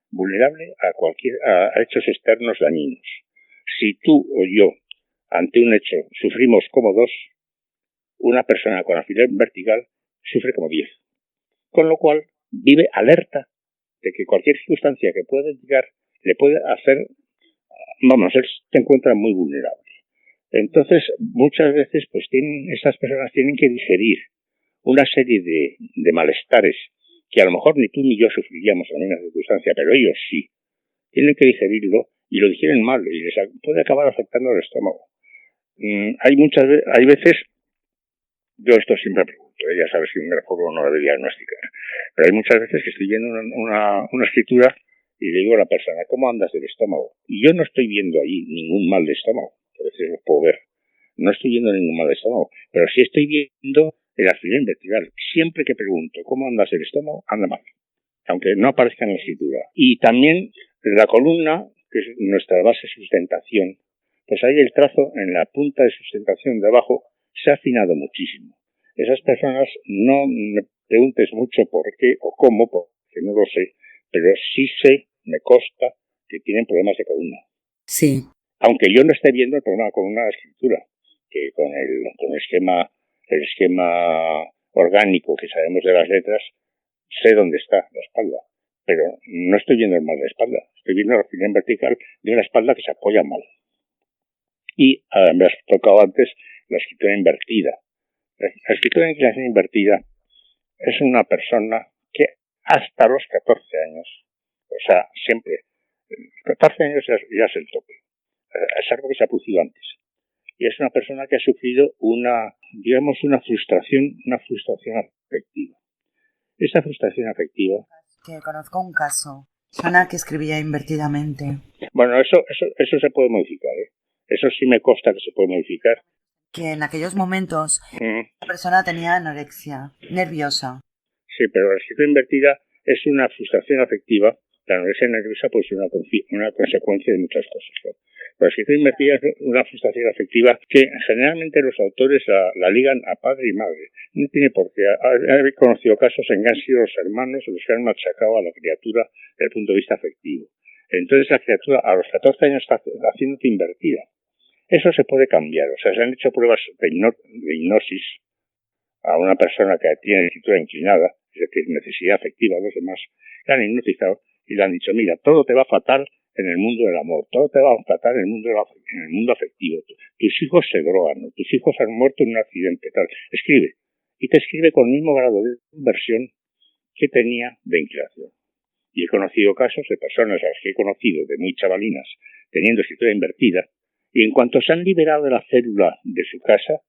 a hechos externos dañinos. Si tú o yo, ante un hecho, sufrimos como 2, una persona con alfiler vertical sufre como 10. Con lo cual, vive alerta de que cualquier circunstancia que pueda llegar le puede hacer, él se encuentra muy vulnerable. Entonces, muchas veces, pues estas personas tienen que digerir una serie de malestares que a lo mejor ni tú ni yo sufriríamos en la misma circunstancia, pero ellos sí. Tienen que digerirlo y lo digieren mal y les puede acabar afectando el estómago. Hay veces, yo esto siempre pregunto, ya sabes que un grafólogo no debe diagnosticar, pero hay muchas veces que estoy viendo una escritura y le digo a la persona, ¿cómo andas del estómago? Y yo no estoy viendo ahí ningún mal de estómago, a veces lo puedo ver. No estoy viendo ningún mal de estómago, pero sí estoy viendo el alfiler vertical. Siempre que pregunto, ¿cómo andas del estómago? Anda mal, aunque no aparezca en la escritura. Y también la columna, que es nuestra base de sustentación, pues ahí el trazo en la punta de sustentación de abajo se ha afinado muchísimo. Esas personas, no me preguntes mucho por qué o cómo, porque no lo sé, pero sí sé, me consta, que tienen problemas de columna. Sí. Aunque yo no esté viendo el problema de columna de la escritura, que con el esquema orgánico que sabemos de las letras, sé dónde está la espalda, pero no estoy viendo el mal de la espalda, estoy viendo la alfiler vertical de una espalda que se apoya mal. Y me has tocado antes la escritura invertida. La escritura de inclinación invertida es una persona que hasta los 14 años, o sea, siempre, 14 años ya es el tope. Es algo que se ha producido antes. Y es una persona que ha sufrido una frustración afectiva. Esa frustración afectiva. Que conozco un caso. Persona que escribía invertidamente. Bueno, eso se puede modificar, ¿eh? Eso sí me consta que se puede modificar. Que en aquellos momentos la persona tenía anorexia nerviosa. Sí, pero la escritura invertida es una frustración afectiva. La anorexia nerviosa puede ser una consecuencia de muchas cosas, ¿no? La escritura invertida es una frustración afectiva que generalmente los autores la ligan a padre y madre. No tiene por qué. He conocido casos en que han sido los hermanos los que han machacado a la criatura desde el punto de vista afectivo. Entonces la criatura a los 14 años está haciéndote invertida. Eso se puede cambiar. O sea, se han hecho pruebas de hipnosis a una persona que tiene la escritura inclinada, es decir, necesidad afectiva a los demás, la han hipnotizado y le han dicho, mira, todo te va fatal en el mundo del amor, todo te va fatal en el mundo afectivo. Tus hijos se drogan, ¿no? Tus hijos han muerto en un accidente, tal. Escribe. Y te escribe con el mismo grado de inversión que tenía de inclinación. Y he conocido casos de personas a las que he conocido, de muy chavalinas, teniendo escritura invertida, y en cuanto se han liberado de la célula de su casa,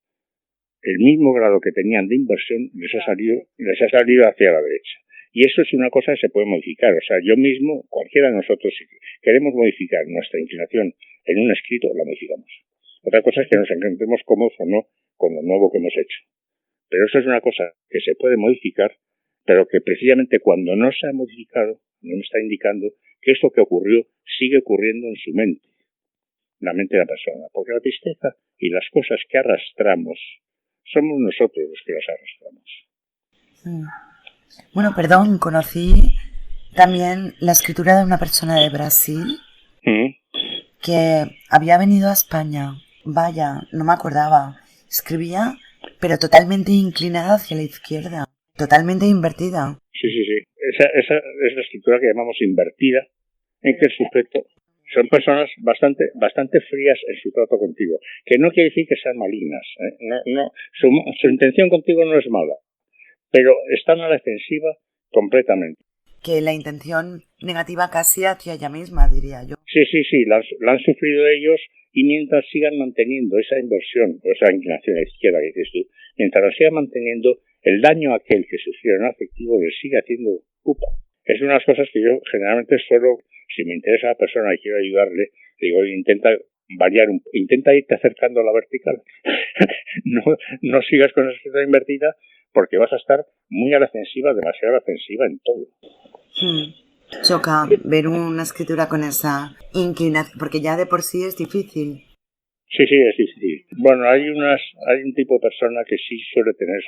el mismo grado que tenían de inversión les ha salido hacia la derecha. Y eso es una cosa que se puede modificar. O sea, yo mismo, cualquiera de nosotros, si queremos modificar nuestra inclinación en un escrito, la modificamos. Otra cosa es que nos encontremos cómodos o no con lo nuevo que hemos hecho. Pero eso es una cosa que se puede modificar, pero que precisamente cuando no se ha modificado, no me está indicando que esto que ocurrió sigue ocurriendo en su mente, la mente de la persona. Porque la tristeza y las cosas que arrastramos, somos nosotros los que las arrastramos. Bueno, perdón, conocí también la escritura de una persona de Brasil que había venido a España. Vaya, no me acordaba. Escribía, pero totalmente inclinada hacia la izquierda, totalmente invertida. Sí. Esa es la escritura que llamamos invertida, en que el sujeto son personas bastante frías en su trato contigo, que no quiere decir que sean malignas, ¿eh? No, su intención contigo no es mala, pero están a la defensiva completamente. Que la intención negativa casi hacia ella misma, diría yo. Sí, la han sufrido ellos, y mientras sigan manteniendo esa inversión o esa inclinación a la izquierda que dices tú, mientras la sigan manteniendo, el daño a aquel que sufrieron afectivo le sigue haciendo pupa. Es una de las cosas que yo generalmente suelo, si me interesa a la persona y quiero ayudarle, digo, intenta variar, intenta irte acercando a la vertical. no sigas con esa escritura invertida, porque vas a estar muy a la defensiva, demasiado a la defensiva en todo. Choca ver una escritura con esa inclinación, porque ya de por sí es difícil. Sí, es difícil. Bueno, hay un tipo de persona que sí suele tener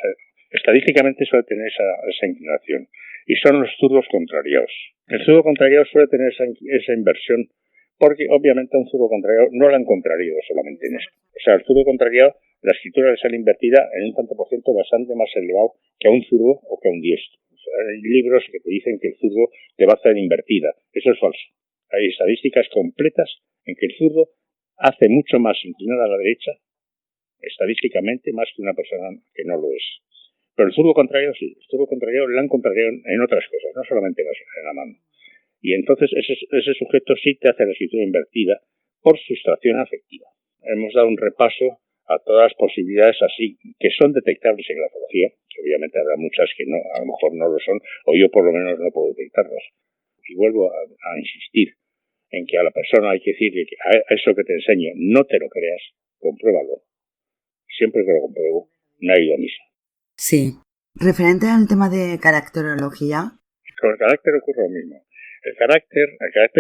estadísticamente suele tener esa inclinación, y son los zurdos contrariados. El zurdo contrariado suele tener esa inversión, porque obviamente a un zurdo contrariado no la han contrariado solamente en eso. O sea, al zurdo contrariado la escritura le sale invertida en un tanto por ciento bastante más elevado que a un zurdo o que a un diestro. O sea, hay libros que te dicen que el zurdo te va a hacer invertida. Eso es falso. Hay estadísticas completas en que el zurdo hace mucho más inclinada a la derecha, estadísticamente, más que una persona que no lo es. Pero el zurdo contrario sí. El zurdo contrario le han contrariado en otras cosas, no solamente en la mano. Y entonces ese sujeto sí te hace la escritura invertida por sustracción afectiva. Hemos dado un repaso a todas las posibilidades así que son detectables en grafología, que obviamente habrá muchas que no, a lo mejor no lo son, o yo por lo menos no puedo detectarlas. Y vuelvo a insistir en que a la persona hay que decirle que a eso que te enseño no te lo creas, compruébalo. Siempre que lo compruebo, me ha ido a misa. Sí. Referente al tema de caracterología. Con el carácter ocurre lo mismo. El carácter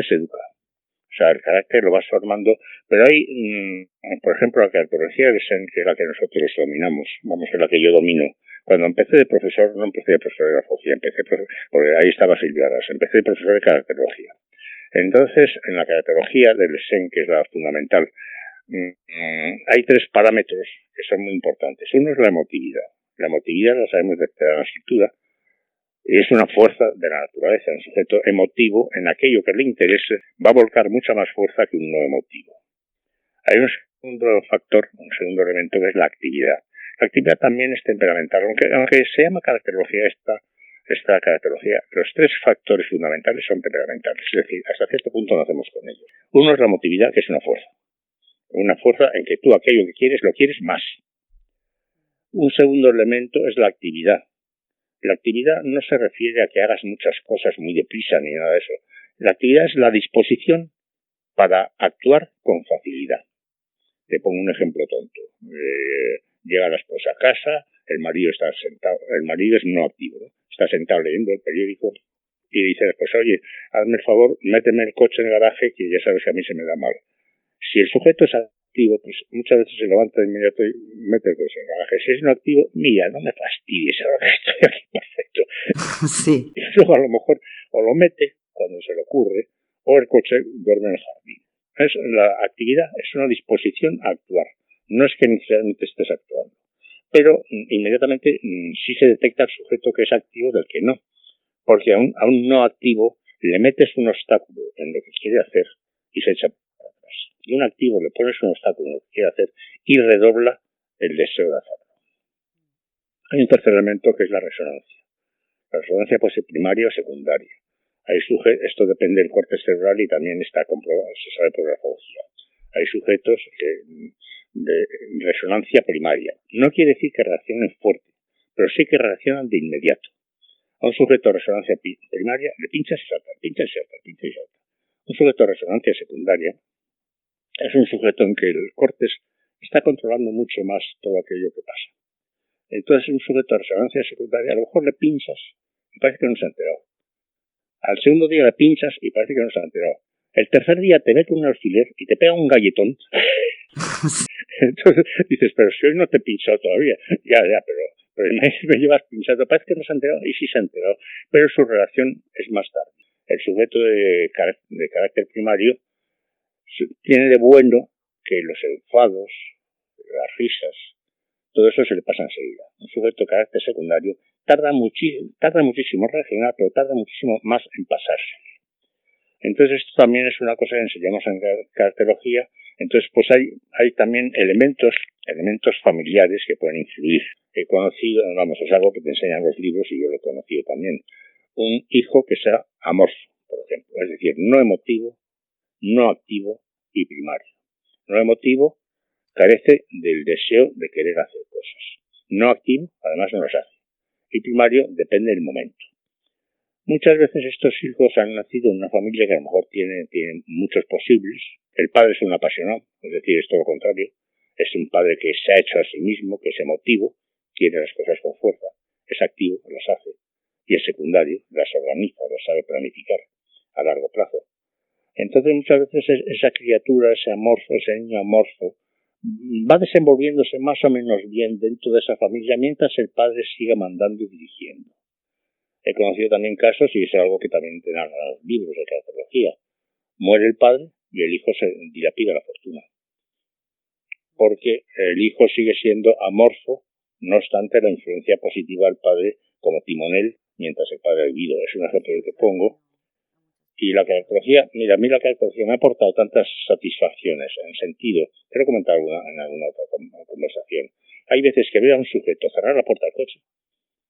se educa. O sea, el carácter lo vas formando, pero hay, por ejemplo, la caracterología que es la que nosotros dominamos, vamos, es la que yo domino. Cuando empecé de profesor, no empecé de profesor de grafología, porque ahí estaba Silvia Arras, empecé de profesor de caracterología. Entonces, en la caracterología del SEN, que es la fundamental, hay 3 parámetros que son muy importantes. Uno es la emotividad. La emotividad la sabemos de la escritura, y es una fuerza de la naturaleza. Un sujeto emotivo, en aquello que le interese, va a volcar mucha más fuerza que un no emotivo. Hay un segundo factor, un segundo elemento, que es la actividad. La actividad también es temperamental, aunque se llama caracterología esta caracterología, los 3 factores fundamentales son temperamentales, es decir, hasta cierto punto nacemos con ellos. Uno es la emotividad, que es una fuerza en que tú aquello que quieres lo quieres más. Un segundo elemento es la actividad. La actividad no se refiere a que hagas muchas cosas muy deprisa ni nada de eso. La actividad es la disposición para actuar con facilidad. Te pongo un ejemplo tonto. Llega la esposa a casa, el marido está sentado, el marido es no activo, ¿no? Está sentado leyendo el periódico y dice después, oye, hazme el favor, méteme el coche en el garaje, que ya sabes que a mí se me da mal. Si el sujeto es activo, pues muchas veces se levanta de inmediato y mete el coche en el garaje. Si es no activo, mira, no me fastidies, ahora que estoy aquí, perfecto. Sí. Y luego a lo mejor o lo mete cuando se le ocurre, o el coche duerme en el jardín. La actividad es una disposición a actuar. No es que necesariamente estés actuando. Pero inmediatamente sí se detecta el sujeto que es activo del que no. Porque a un no activo le metes un obstáculo en lo que quiere hacer y se echa para atrás. Y a un activo le pones un obstáculo en lo que quiere hacer y redobla el deseo de hacerlo. Hay un tercer elemento que es la resonancia. La resonancia puede ser primaria o secundaria. Esto depende del corte cerebral y también está comprobado, se sabe por grafología. Hay sujetos de resonancia primaria. No quiere decir que reaccionen fuerte, pero sí que reaccionan de inmediato. A un sujeto de resonancia primaria le pinchas y salta, pinchas y salta, pinchas y salta. Un sujeto de resonancia secundaria es un sujeto en que el córtex está controlando mucho más todo aquello que pasa. Entonces, un sujeto de resonancia secundaria, a lo mejor le pinchas y parece que no se ha enterado. Al segundo día le pinchas y parece que no se ha enterado. El tercer día te mete un alfiler y te pega un galletón. Entonces dices, pero si hoy no te he pinchado todavía. Ya, pero me llevas pinchado. Parece que no se ha enterado y sí se ha enterado. Pero su relación es más tarde. El sujeto de carácter primario tiene de bueno que los enfados, las risas, todo eso se le pasa enseguida. Un sujeto de carácter secundario tarda muchísimo en reaccionar, pero tarda muchísimo más en pasarse. Entonces esto también es una cosa que enseñamos en caracterología. Entonces pues hay también elementos elementos familiares que pueden influir. He conocido, es algo que te enseñan los libros y yo lo he conocido también, un hijo que sea amorfo, por ejemplo, es decir, no emotivo, no activo y primario. No emotivo carece del deseo de querer hacer cosas. No activo, además no las hace. Y primario depende del momento. Muchas veces estos hijos han nacido en una familia que a lo mejor tiene muchos posibles. El padre es un apasionado, es decir, es todo lo contrario. Es un padre que se ha hecho a sí mismo, que es emotivo, quiere las cosas con fuerza, es activo, las hace. Y es secundario, las organiza, las sabe planificar a largo plazo. Entonces muchas veces esa criatura, ese niño amorfo, va desenvolviéndose más o menos bien dentro de esa familia mientras el padre siga mandando y dirigiendo. He conocido también casos, y es algo que también te dan los libros de cardiología. Muere el padre y el hijo se dilapida la fortuna. Porque el hijo sigue siendo amorfo, no obstante la influencia positiva del padre como timonel mientras el padre ha vivido. Es un ejemplo que te pongo. Y la cardiología, mira, a mí la cardiología me ha aportado tantas satisfacciones en sentido, te lo he comentado en alguna otra conversación. Hay veces que veo a un sujeto cerrar la puerta del coche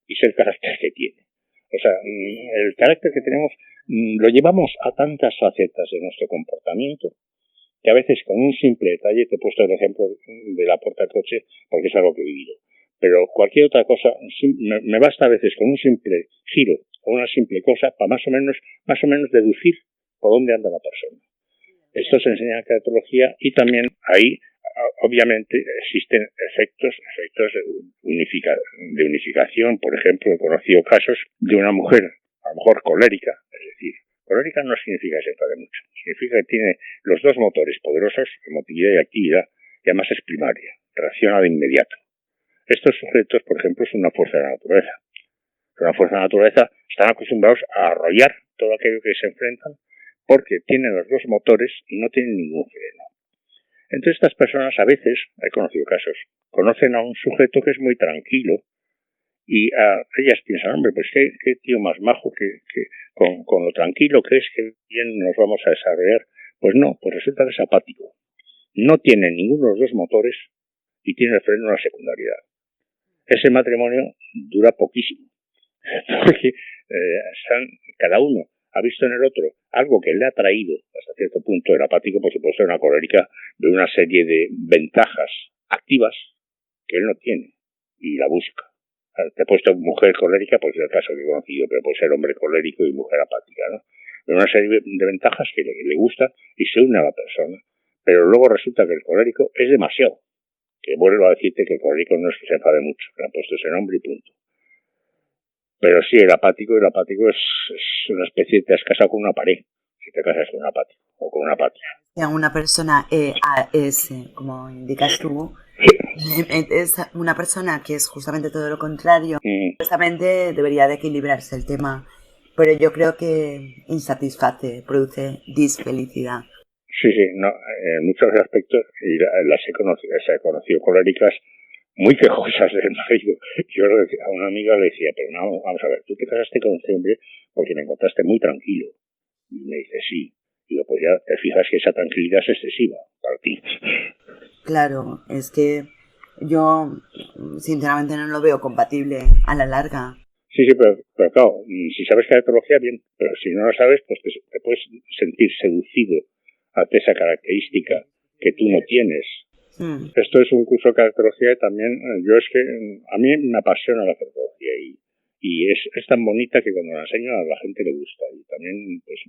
y sé el carácter que tiene. O sea, el carácter que tenemos lo llevamos a tantas facetas de nuestro comportamiento que a veces con un simple detalle, te he puesto el ejemplo de la puerta del coche porque es algo que he vivido. Pero cualquier otra cosa, me basta a veces con un simple giro o una simple cosa para más o menos deducir por dónde anda la persona. Esto se enseña en cardiología y también ahí, obviamente, existen efectos de unificación. Por ejemplo, he conocido casos de una mujer, a lo mejor colérica, es decir, colérica no significa que se enfade mucho, significa que tiene los dos motores poderosos, emotividad y actividad, y además es primaria, reacciona de inmediato. Estos sujetos, por ejemplo, son una fuerza de la naturaleza. Son una fuerza de la naturaleza, están acostumbrados a arrollar todo aquello que se enfrentan porque tienen los dos motores y no tienen ningún freno. Entonces estas personas a veces, he conocido casos, conocen a un sujeto que es muy tranquilo y ellas piensan, hombre, pues qué tío más majo que con lo tranquilo que es, que bien nos vamos a desarrollar. Pues no, pues resulta que es apático. No tiene ninguno de los dos motores y tiene el freno en la secundariedad. Ese matrimonio dura poquísimo, porque cada uno ha visto en el otro algo que le ha traído hasta cierto punto. El apático, por supuesto, una colérica de una serie de ventajas activas que él no tiene y la busca. Te he puesto mujer colérica porque es el caso que he conocido, pero puede ser hombre colérico y mujer apática, ¿no? De una serie de ventajas que le gustan y se une a la persona. Pero luego resulta que el colérico es demasiado. Que vuelvo a decirte que el colérico no es que se enfade mucho, que le han puesto ese nombre y punto. Pero sí, el apático es una especie, te has casado con una pared, si te casas con un apático o con una apática. Una persona EAS, como indicas tú, es una persona que es justamente todo lo contrario. Justamente debería de equilibrarse el tema, pero yo creo que insatisface, produce disfelicidad. Sí, no, en muchos aspectos, y las he conocido coléricas muy quejosas del marido. Yo a una amiga le decía, pero no, vamos a ver, tú te casaste con este hombre porque me encontraste muy tranquilo. Y me dice, sí. Digo, pues ya te fijas que esa tranquilidad es excesiva para ti. Claro, es que yo sinceramente no lo veo compatible a la larga. Sí, pero claro, si sabes cardiología, bien, pero si no lo sabes, pues te puedes sentir seducido ante esa característica que tú no tienes. Esto es un curso de cardiología y también, a mí me apasiona la cardiología y es tan bonita que cuando la enseño a la gente le gusta. Y también pues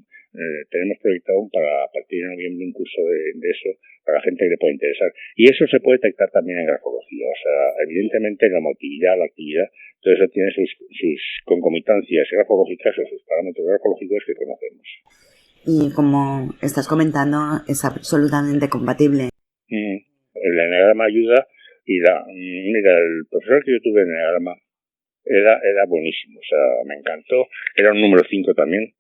tenemos proyectado para a partir de noviembre un curso de eso para la gente que le pueda interesar. Y eso se puede detectar también en grafología. O sea, evidentemente la motilidad, la actividad, todo eso tiene sus concomitancias grafológicas o sus parámetros grafológicos que conocemos. Y como estás comentando, es absolutamente compatible. El eneagrama ayuda y mira, el profesor que yo tuve en eneagrama era buenísimo, o sea, me encantó, era un número 5 también.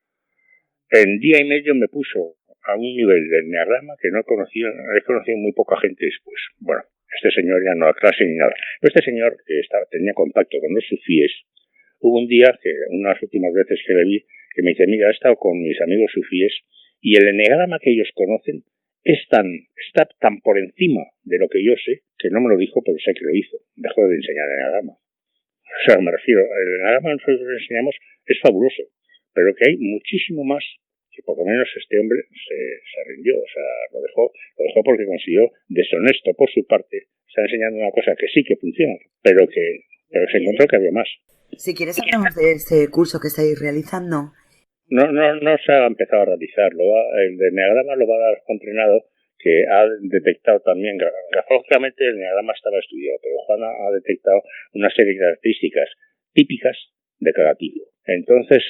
En día y medio me puso a un nivel de eneagrama que he conocido muy poca gente después. Bueno, este señor ya no da clase ni nada. Pero este señor que tenía contacto con los sufíes, hubo un día, que unas últimas veces que le vi, que me dice, mira, he estado con mis amigos sufíes y el eneagrama que ellos conocen está tan por encima de lo que yo sé, que no me lo dijo, pero sé que lo hizo. Dejó de enseñar enagrama. O sea, me refiero, el enagrama que nosotros enseñamos es fabuloso, pero que hay muchísimo más, que por lo menos este hombre se rindió, o sea, lo dejó porque consiguió, deshonesto por su parte, está enseñando una cosa que sí que funciona, pero se encontró que había más. Si quieres hablamos de este curso que estáis realizando. No se ha empezado a realizar, el de enagrama lo va a dar Juan Trinado, que ha detectado también, grafológicamente el enagrama estaba estudiado, pero Juan ha detectado una serie de características típicas de cada tipo. Entonces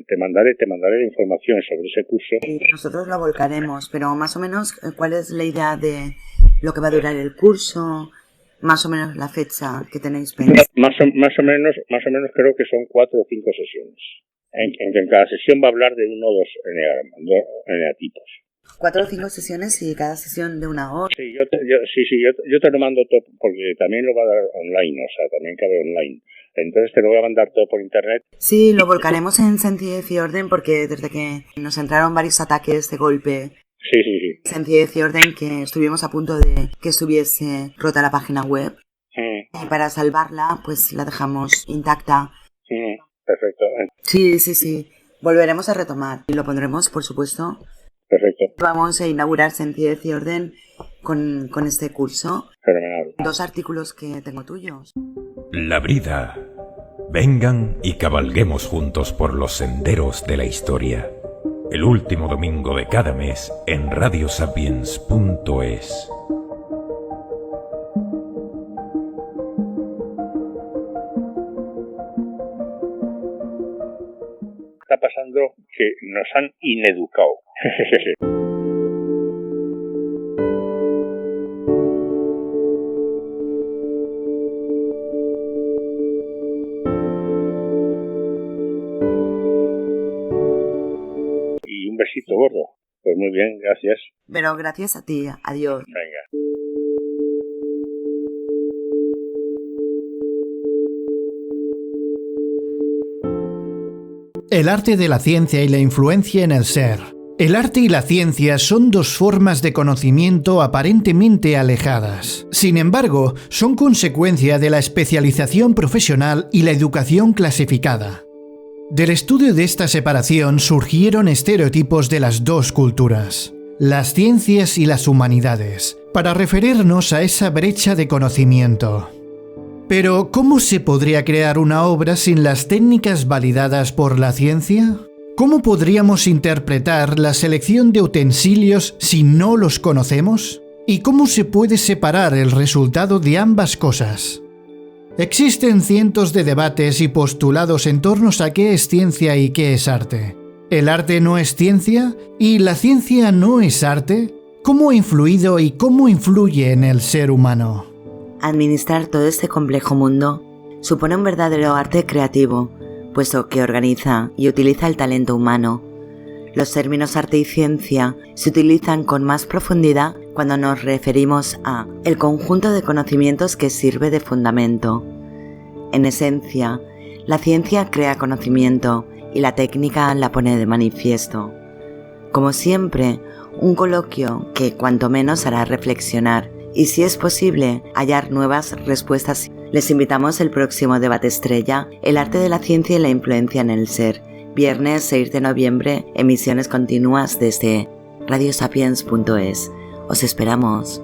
te mandaré la información sobre ese curso. Y nosotros lo volcaremos, pero más o menos, ¿cuál es la idea de lo que va a durar el curso? Más o menos la fecha que tenéis pensada. Más o menos creo que son 4 o 5 sesiones. En cada sesión va a hablar de 1 o 2 eneatipos. 4 o 5 sesiones y cada sesión de 1 hora. Sí, yo te lo mando todo, porque también lo va a dar online, o sea, también cabe online. Entonces te lo voy a mandar todo por internet. Sí, lo volcaremos en Sencillez y Orden, porque desde que nos entraron varios ataques de golpe. Sí. Sencillez y Orden, que estuvimos a punto de que estuviese rota la página web. Y para salvarla, pues la dejamos intacta. Perfecto. Sí. Volveremos a retomar y lo pondremos, por supuesto. Perfecto. Vamos a inaugurar Sencillez y Orden con este curso. Fenomenal. 2 artículos que tengo tuyos. La brida. Vengan y cabalguemos juntos por los senderos de la historia. El último domingo de cada mes en radiosapiens.es. Está pasando que nos han ineducado. Y un besito gordo. Pues muy bien, gracias. Pero gracias a ti. Adiós. Venga. El arte de la ciencia y la influencia en el ser. El arte y la ciencia son 2 formas de conocimiento aparentemente alejadas. Sin embargo, son consecuencia de la especialización profesional y la educación clasificada. Del estudio de esta separación surgieron estereotipos de las 2 culturas, las ciencias y las humanidades, para referirnos a esa brecha de conocimiento. Pero, ¿cómo se podría crear una obra sin las técnicas validadas por la ciencia? ¿Cómo podríamos interpretar la selección de utensilios si no los conocemos? ¿Y cómo se puede separar el resultado de ambas cosas? Existen cientos de debates y postulados en torno a qué es ciencia y qué es arte. ¿El arte no es ciencia? ¿Y la ciencia no es arte? ¿Cómo ha influido y cómo influye en el ser humano? Administrar todo este complejo mundo supone un verdadero arte creativo, puesto que organiza y utiliza el talento humano. Los términos arte y ciencia se utilizan con más profundidad cuando nos referimos a el conjunto de conocimientos que sirve de fundamento. En esencia, la ciencia crea conocimiento y la técnica la pone de manifiesto. Como siempre, un coloquio que cuanto menos hará reflexionar y, si es posible, hallar nuevas respuestas. Les invitamos el próximo debate estrella, el arte de la ciencia y la influencia en el ser. Viernes 6 de noviembre, emisiones continuas desde radiosapiens.es. Os esperamos.